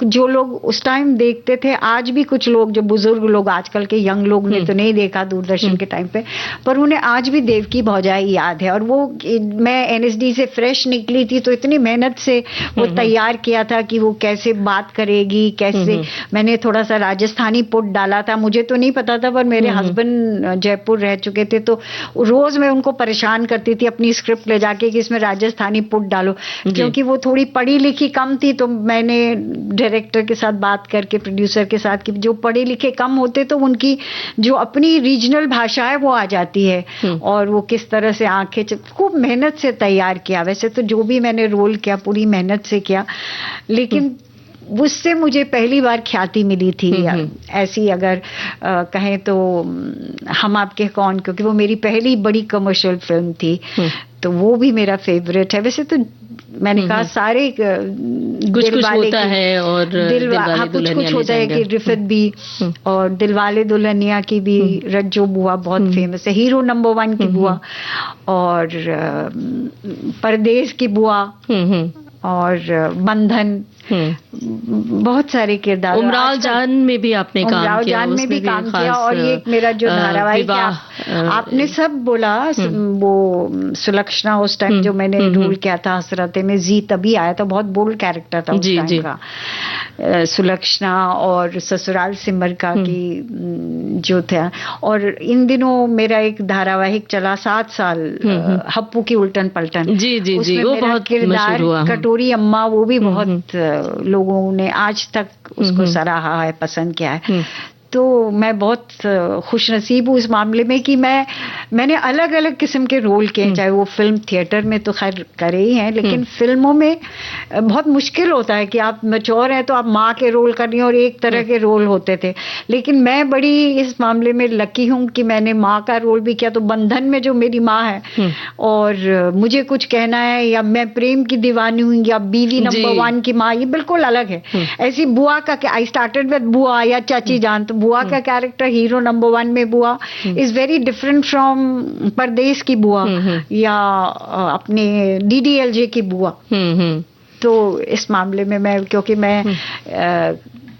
जो लोग उस टाइम देखते थे, आज भी कुछ लोग जो बुजुर्ग लोग, आजकल के यंग लोग ने तो नहीं देखा दूरदर्शन के टाइम पे, पर उन्हें आज भी देव की भौजाई याद है। और वो मैं NSD से फ्रेश निकली थी, तो इतनी मेहनत से वो तैयार किया था कि वो कैसे बात करेगी, कैसे। मैंने थोड़ा सा राजस्थानी पुट डाला था, मुझे तो नहीं पता था, पर मेरे हस्बैंड जयपुर रह चुके थे, तो रोज मैं उनको परेशान करती थी अपनी स्क्रिप्ट ले जाके कि इसमें राजस्थानी पुट डालो, क्योंकि वो थोड़ी पढ़ी लिखी कम थी। तो मैंने डायरेक्टर के साथ बात करके, प्रोड्यूसर के साथ, कि जो पढ़े लिखे कम होते तो उनकी जो अपनी रीजनल भाषा है वो आ जाती है, और वो किस तरह से आंखें, खूब मेहनत से तैयार किया। वैसे तो जो भी मैंने रोल किया पूरी मेहनत से किया, लेकिन उससे मुझे पहली बार ख्याति मिली थी। ऐसी अगर कहें तो हम आपके कौन, क्योंकि वो मेरी पहली बड़ी कमर्शियल फिल्म थी, तो वो भी मेरा फेवरेट है। वैसे तो मैंने कहा सारे कुछ होता है, और कुछ होता है कि रिफत भी, और दिलवाले दुल्हनिया की भी रज्जो बुआ बहुत फेमस है, हीरो नंबर 1 की बुआ, और परदेश की बुआ, और बंधन, बहुत सारे किरदार। उमराव जान में भी आपने काम किया, उमराव जान में भी काम किया, और ये मेरा जो धारावाहिक आपने सब बोला, वो सुलक्षणा, उस टाइम जो मैंने रोल किया था हसरते में, जी तभी आया था, बहुत बोल्ड कैरेक्टर था उस टाइम का, सुलक्षणा, और ससुराल सिमर का की जो था। और इन दिनों मेरा एक धारावाहिक चला 7 साल, हप्पू की उल्टन पलटन, जी, वो बहुत किरदार कटोरी अम्मा, वो भी बहुत लोगों ने आज तक उसको सराहा है, पसंद किया है। तो मैं बहुत खुशनसीब हूँ इस मामले में कि मैंने अलग अलग किस्म के रोल किए, चाहे वो फिल्म थिएटर में तो खैर करे ही हैं, लेकिन फिल्मों में बहुत मुश्किल होता है कि आप मैच्योर हैं तो आप माँ के रोल कर रही हैं, और एक तरह के रोल होते थे। लेकिन मैं बड़ी इस मामले में लकी हूँ कि मैंने माँ का रोल भी किया। तो बंधन में जो मेरी माँ है, और मुझे कुछ कहना है, या मैं प्रेम की दीवानी हूँ, या बीवी नंबर 1 की माँ, ये बिल्कुल अलग है। ऐसी बुआ का, आई स्टार्टेड विद बुआ या चाची जान, तो बुआ का कैरेक्टर हीरो नंबर 1 में बुआ इज वेरी डिफरेंट फ्रॉम परदेश की बुआ, या अपने DDLJ की बुआ। तो इस मामले में मैं, क्योंकि मैं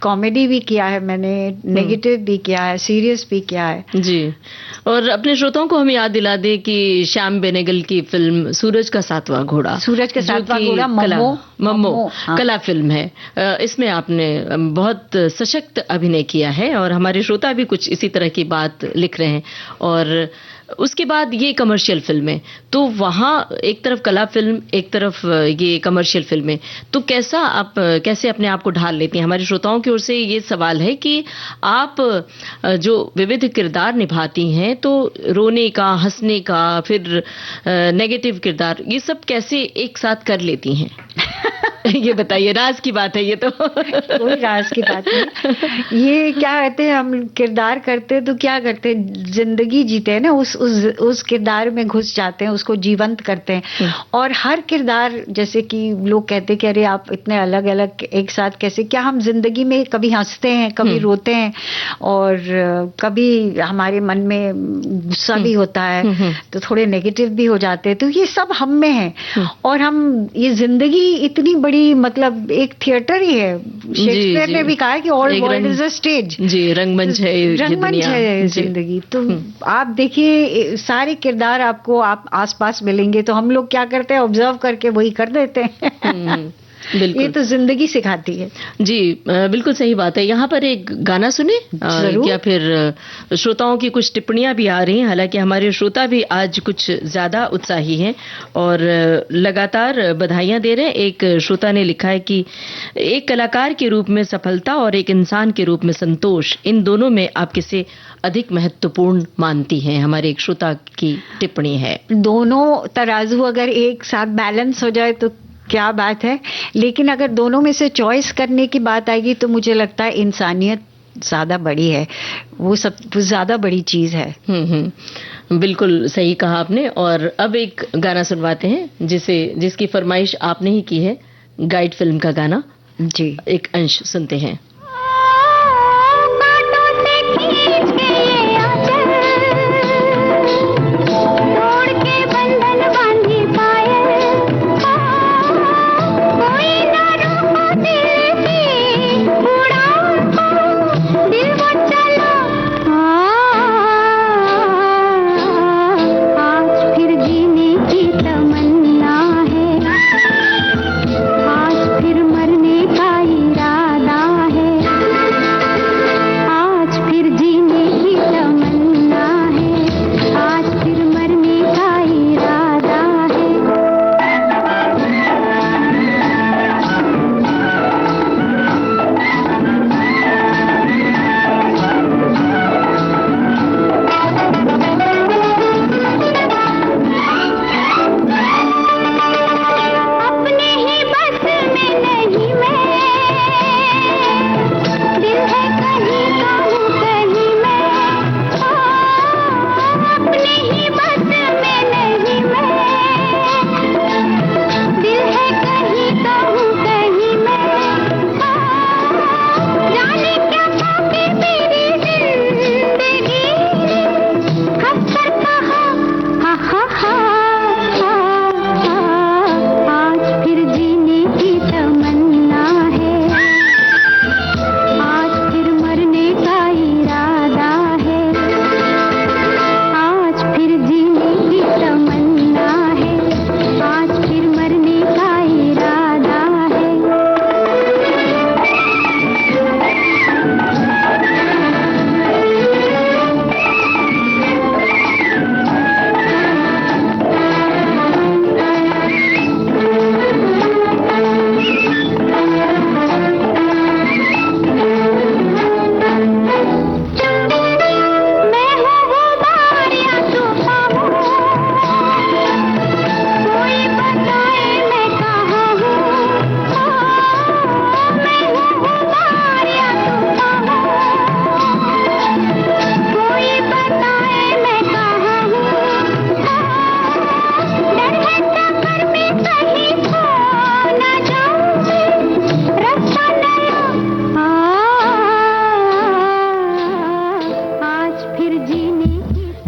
कॉमेडी भी किया है मैंने, नेगेटिव भी किया है, सीरियस भी किया है जी। और अपने श्रोताओं को हम याद दिला दें कि श्याम बेनेगल की फिल्म सूरज का सातवां घोड़ा, मम्मो कला फिल्म है। इसमें आपने बहुत सशक्त अभिनय किया है, और हमारे श्रोता भी कुछ इसी तरह की बात लिख रहे हैं। और उसके बाद ये कमर्शियल फिल्में, तो वहाँ एक तरफ कला फिल्म, एक तरफ ये कमर्शियल फिल्में, तो कैसे अपने आप को ढाल लेती हैं? हमारे श्रोताओं की ओर से ये सवाल है कि आप जो विविध किरदार निभाती हैं, तो रोने का, हंसने का, फिर नेगेटिव किरदार, ये सब कैसे एक साथ कर लेती हैं? ये बताइए, राज की बात है ये तो। कोई राज की बात नहीं। ये क्या कहते हैं, हम किरदार करते तो क्या करते हैं, जिंदगी जीते हैं ना, उस किरदार में घुस जाते हैं, उसको जीवंत करते हैं। और हर किरदार, जैसे कि लोग कहते हैं कि अरे आप इतने अलग अलग एक साथ कैसे, क्या हम जिंदगी में कभी हंसते हैं, कभी रोते हैं, और कभी हमारे मन में गुस्सा भी होता है, तो थोड़े नेगेटिव भी हो जाते हैं, तो ये सब हम में है। और हम, ये जिंदगी इतनी बड़ी, मतलब एक थिएटर ही है। शेक्सपियर ने भी कहा है कि all world is a stage. जी, रंगमंच है, रंगमंच है जिंदगी। तो आप देखिए, सारे किरदार आपको आप आसपास मिलेंगे, तो हम लोग क्या करते हैं, ऑब्जर्व करके वही कर देते हैं। ये तो जिंदगी सिखाती है। जी, बिल्कुल सही बात है। यहाँ पर एक गाना सुने, या फिर श्रोताओं की कुछ टिप्पणियां भी आ रही हैं। हालांकि हमारे श्रोता भी आज कुछ ज्यादा उत्साही हैं और लगातार बधाइयां दे रहे हैं। एक श्रोता ने लिखा है कि एक कलाकार के रूप में सफलता और एक इंसान के रूप में संतोष, इन दोनों में आप किसे अधिक महत्वपूर्ण मानती हैं? हमारे एक श्रोता की टिप्पणी है। दोनों तराजू अगर एक साथ बैलेंस हो जाए तो क्या बात है, लेकिन अगर दोनों में से चॉइस करने की बात आएगी तो मुझे लगता है इंसानियत ज्यादा बड़ी है, वो सब ज्यादा बड़ी चीज है। बिल्कुल सही कहा आपने। और अब एक गाना सुनवाते हैं जिसकी फरमाइश आपने ही की है, गाइड फिल्म का गाना। जी, एक अंश सुनते हैं।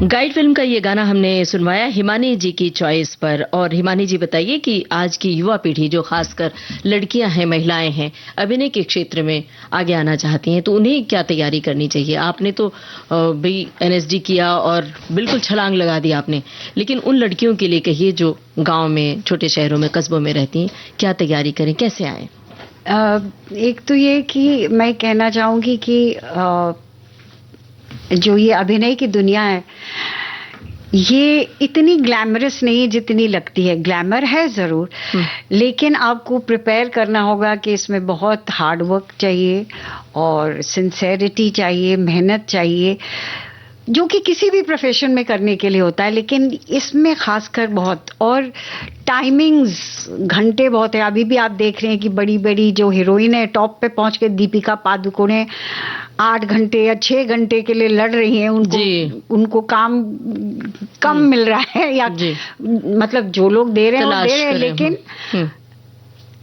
गाइड फिल्म का ये गाना हमने सुनवाया हिमानी जी की चॉइस पर। और हिमानी जी बताइए कि आज की युवा पीढ़ी जो खासकर लड़कियां हैं, महिलाएं हैं, अभिनय के क्षेत्र में आगे आना चाहती हैं, तो उन्हें क्या तैयारी करनी चाहिए? आपने तो भी एनएसडी किया और बिल्कुल छलांग लगा दी आपने, लेकिन उन लड़कियों के लिए कहिए जो गांव में, छोटे शहरों में, कस्बों में रहती हैं, क्या तैयारी करें, कैसे आए? एक तो ये कि मैं कहना चाहूंगी कि जो ये अभिनय की दुनिया है, ये इतनी ग्लैमरस नहीं है जितनी लगती है। ग्लैमर है जरूर, लेकिन आपको प्रिपेयर करना होगा कि इसमें बहुत हार्ड वर्क चाहिए और सिंसेरिटी चाहिए, मेहनत चाहिए, जो कि किसी भी प्रोफेशन में करने के लिए होता है, लेकिन इसमें खासकर बहुत। और टाइमिंग्स, घंटे बहुत है। अभी भी आप देख रहे हैं कि बड़ी बड़ी जो हीरोइन है टॉप पे पहुंच के, दीपिका पादुकोणे 8 घंटे या 6 घंटे के लिए लड़ रही हैं। उनको काम कम मिल रहा है, या मतलब जो लोग दे रहे हैं वो दे रहे हैं, लेकिन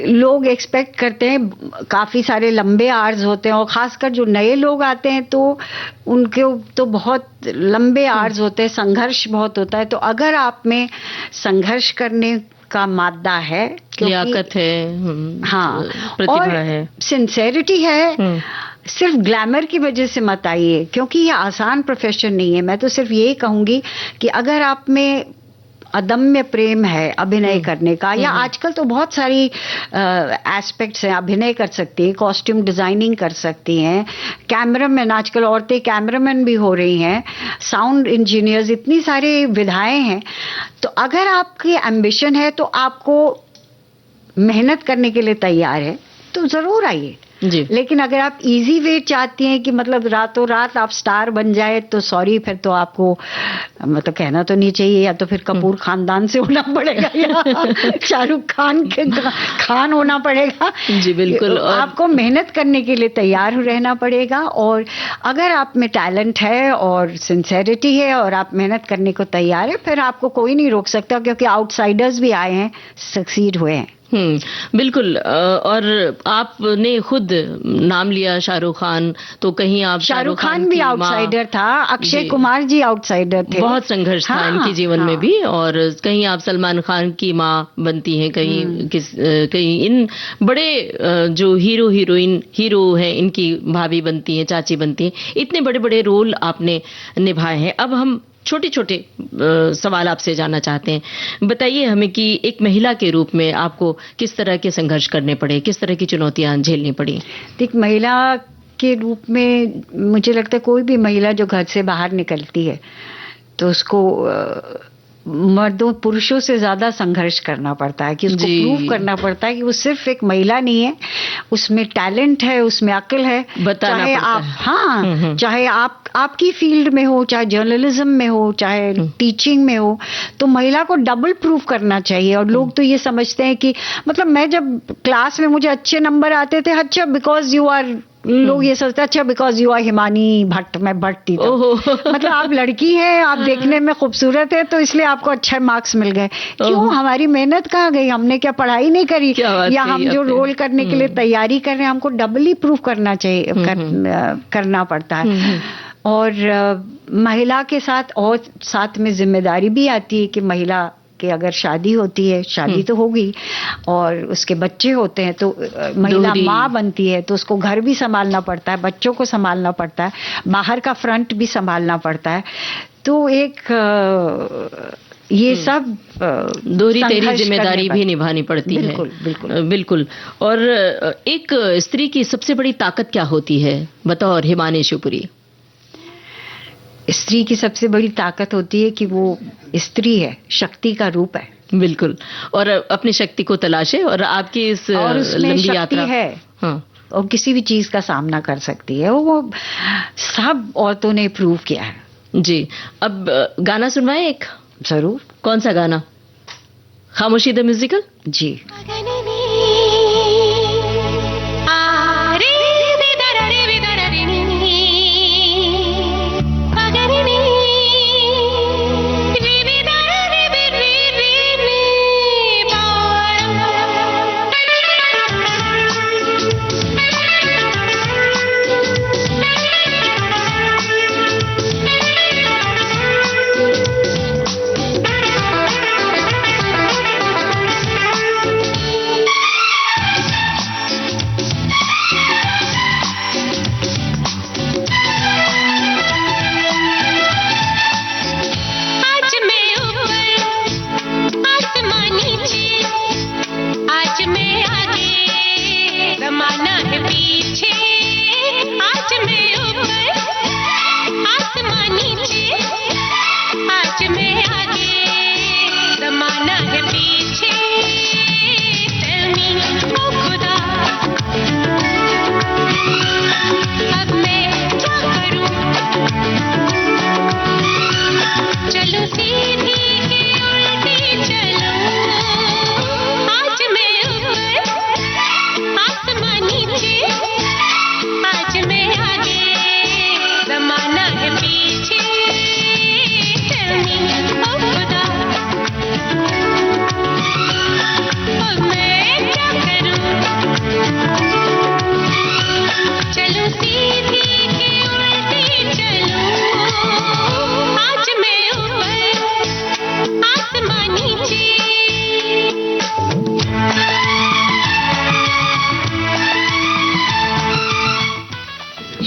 लोग एक्सपेक्ट करते हैं काफी सारे लंबे आवर्स होते हैं, और खासकर जो नए लोग आते हैं तो उनके तो बहुत लंबे आवर्स होते हैं, संघर्ष बहुत होता है। तो अगर आप में संघर्ष करने का मादा है, लियाकत है, हाँ, प्रतिभा है, सिंसेरिटी है, सिर्फ ग्लैमर की वजह से मत आइए, क्योंकि ये आसान प्रोफेशन नहीं है। मैं तो सिर्फ यही कहूंगी कि अगर आप में अदम्य प्रेम है अभिनय करने का, या आजकल तो बहुत सारी एस्पेक्ट्स हैं, अभिनय कर सकती हैं, कॉस्ट्यूम डिजाइनिंग कर सकती हैं, कैमरामैन, आजकल औरतें कैमरामैन भी हो रही हैं, साउंड इंजीनियर्स, इतनी सारी विधाएं हैं। तो अगर आपकी एम्बिशन है तो आपको मेहनत करने के लिए तैयार है तो जरूर आइए। लेकिन अगर आप इजी वे चाहती हैं कि मतलब रातों रात आप स्टार बन जाए, तो सॉरी, फिर तो आपको मतलब कहना तो नहीं चाहिए, या तो फिर कपूर खानदान से होना पड़ेगा या शाहरुख खान होना पड़ेगा। जी बिल्कुल। और आपको मेहनत करने के लिए तैयार रहना पड़ेगा, और अगर आप में टैलेंट है और सिंसेरिटी है और आप मेहनत करने को तैयार है, फिर आपको कोई नहीं रोक सकता, क्योंकि आउटसाइडर्स भी आए हैं, सक्सीड हुए हैं। बिल्कुल। और आपने खुद नाम लिया शाहरुख खान, तो कहीं आप शाहरुख खान भी आउटसाइडर था, अक्षय कुमार जी आउटसाइडर थे, बहुत संघर्ष था इनके जीवन में भी। और कहीं आप सलमान खान की माँ बनती हैं, कहीं इन बड़े जो हीरो हैं इनकी भाभी बनती हैं, चाची बनती हैं। इतने बड़े बड़े रोल आपने निभाए हैं। अब हम छोटे छोटे सवाल आपसे जानना चाहते हैं। बताइए हमें कि एक महिला के रूप में आपको किस तरह के संघर्ष करने पड़े, किस तरह की चुनौतियां झेलनी पड़ी? एक महिला के रूप में मुझे लगता है कोई भी महिला जो घर से बाहर निकलती है तो उसको मर्दों पुरुषों से ज्यादा संघर्ष करना पड़ता है, कि उसको प्रूव करना पड़ता है कि वो सिर्फ एक महिला नहीं है, उसमें टैलेंट है, उसमें अक्ल है। चाहे आप चाहे आपकी फील्ड में हो, चाहे जर्नलिज्म में हो, चाहे टीचिंग में हो, तो महिला को डबल प्रूव करना चाहिए। और लोग तो ये समझते हैं कि मतलब मैं जब क्लास में मुझे अच्छे नंबर आते थे, अच्छा बिकॉज यू आर, लोग ये सोचते हैं अच्छा because you are Himani Bhatt, मैं भट्ट थी तो मतलब आप लड़की हैं, आप देखने में खूबसूरत है, तो इसलिए आपको अच्छे मार्क्स मिल गए। क्यों? हमारी मेहनत कहाँ गई? हमने क्या पढ़ाई नहीं करी, या हम जो रोल करने के लिए तैयारी कर रहे हैं हमको डबली प्रूफ करना चाहिए, करना पड़ता है। और महिला के साथ और साथ में जिम्मेदारी भी आती है कि महिला कि अगर शादी होती है, शादी तो होगी, और उसके बच्चे होते हैं, तो महिला माँ बनती है, तो उसको घर भी संभालना पड़ता है, बच्चों को संभालना पड़ता है, बाहर का फ्रंट भी संभालना पड़ता है। तो एक ये सब दोहरी तेरी जिम्मेदारी भी निभानी पड़ती है। बिल्कुल। और एक स्त्री की सबसे बड़ी ताकत क्या होती है बतौर हिमानी शिवपुरी? स्त्री की सबसे बड़ी ताकत होती है कि वो स्त्री है, शक्ति का रूप है। बिल्कुल। और अपनी शक्ति को तलाशे, और आपकी इस लंबी यात्रा है, और किसी भी चीज का सामना कर सकती है, वो सब औरतों ने प्रूव किया है। जी। अब गाना सुनवाएं एक? जरूर। कौन सा गाना? खामोशी द म्यूजिकल? जी।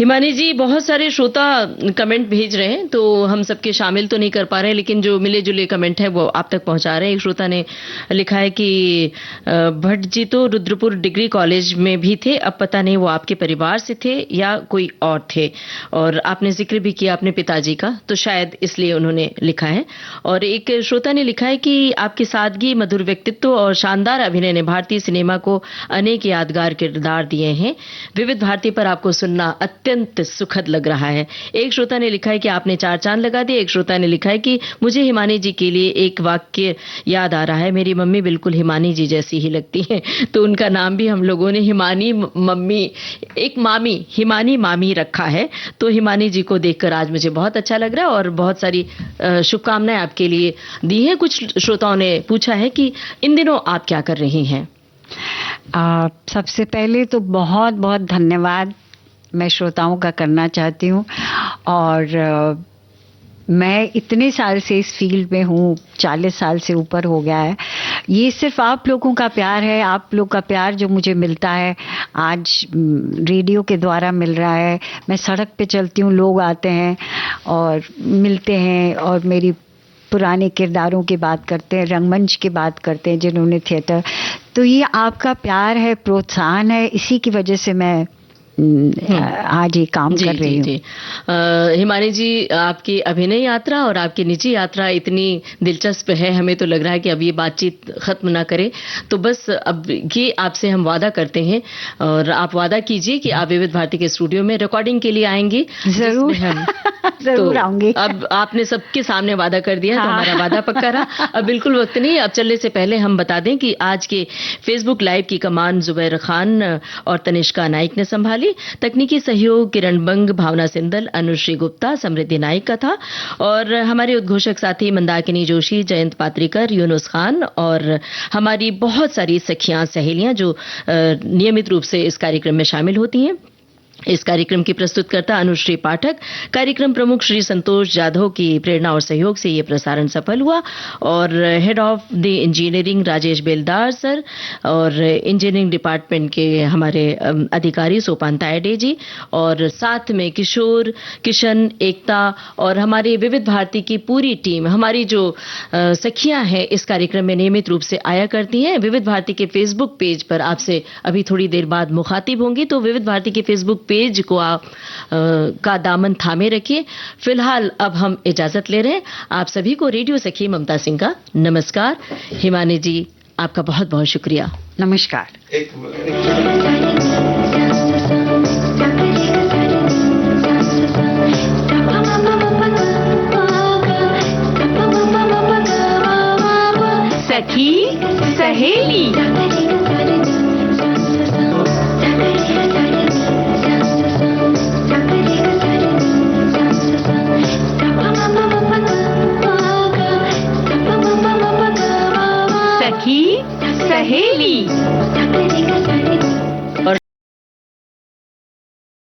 हिमानी जी, बहुत सारे श्रोता कमेंट भेज रहे हैं, तो हम सबके शामिल तो नहीं कर पा रहे हैं, लेकिन जो मिले जुले कमेंट है वो आप तक पहुंचा रहे हैं। एक श्रोता ने लिखा है कि भट्ट जी तो रुद्रपुर डिग्री कॉलेज में भी थे, अब पता नहीं वो आपके परिवार से थे या कोई और थे। और आपने जिक्र भी किया अपने पिताजी का, तो शायद इसलिए उन्होंने लिखा है। और एक श्रोता ने लिखा है कि आपकी सादगी, मधुर व्यक्तित्व और शानदार अभिनय ने भारतीय सिनेमा को अनेक यादगार किरदार दिए हैं। विविध भारती पर आपको सुनना अत्यंत सुखद लग रहा है। एक श्रोता ने लिखा है कि आपने 4 चांद लगा दिए। एक श्रोता ने लिखा है कि मुझे हिमानी जी के लिए एक वाक्य याद आ रहा है, मेरी मम्मी बिल्कुल हिमानी जी जैसी ही लगती है। तो उनका नाम भी हम लोगों ने हिमानी मम्मी, एक मामी, हिमानी मामी रखा है। तो हिमानी जी को देखकर आज मुझे बहुत अच्छा लग रहा है और बहुत सारी शुभकामनाएं आपके लिए दी हैं। कुछ श्रोताओं ने पूछा है कि इन दिनों आप क्या कर रही हैं? सबसे पहले तो बहुत बहुत धन्यवाद मैं श्रोताओं का करना चाहती हूँ। और मैं इतने साल से इस फील्ड में हूँ, 40 साल से ऊपर हो गया है। ये सिर्फ आप लोगों का प्यार है, आप लोग का प्यार जो मुझे मिलता है, आज रेडियो के द्वारा मिल रहा है। मैं सड़क पे चलती हूँ, लोग आते हैं और मिलते हैं और मेरी पुराने किरदारों की बात करते हैं, रंगमंच की बात करते हैं जिन्होंने थिएटर। तो ये आपका प्यार है, प्रोत्साहन है, इसी की वजह से मैं आज ये काम कर रही हूँ। हिमानी जी, आपकी अभिनय यात्रा और आपकी निजी यात्रा इतनी दिलचस्प है, हमें तो लग रहा है कि अब ये बातचीत खत्म ना करें। तो बस अब ये आपसे हम वादा करते हैं और आप वादा कीजिए कि आप विविध भारती के स्टूडियो में रिकॉर्डिंग के लिए आएंगी। जरूर जरूर आऊंगी। अब आपने सबके सामने वादा कर दिया, तो हमारा वादा पक्का रहा। अब बिल्कुल वक्त नहीं, अब चलने से पहले हम बता दें कि आज के फेसबुक लाइव की कमान जुबैर खान और तनिष्का नाइक ने संभाली। तकनीकी सहयोग किरण बंग, भावना सिंदल, अनुश्री गुप्ता, समृद्धि नाइक का था। और हमारे उद्घोषक साथी मंदाकिनी जोशी, जयंत पात्रिकर, यूनुस खान और हमारी बहुत सारी सखियां, सहेलियां जो नियमित रूप से इस कार्यक्रम में शामिल होती हैं। इस कार्यक्रम की प्रस्तुतकर्ता अनुश्री पाठक, कार्यक्रम प्रमुख श्री संतोष जाधव की प्रेरणा और सहयोग से ये प्रसारण सफल हुआ। और head of the engineering Rajesh बेलदार सर और इंजीनियरिंग डिपार्टमेंट के हमारे अधिकारी सोपान तायडे जी, और साथ में किशोर, किशन, एकता और हमारी विविध भारती की पूरी टीम, हमारी जो सखियां हैं इस कार्यक्रम में नियमित रूप से आया करती हैं। विविध भारती के फेसबुक पेज पर आपसे अभी थोड़ी देर बाद मुखातिब होंगी, तो विविध भारती के फेसबुक पेज को आप का दामन थामे रखिए। फिलहाल अब हम इजाजत ले रहे हैं। आप सभी को रेडियो सखी ममता सिंह का नमस्कार। हिमानी जी, आपका बहुत बहुत शुक्रिया। नमस्कार। सखी सहेली। सखी सहेली।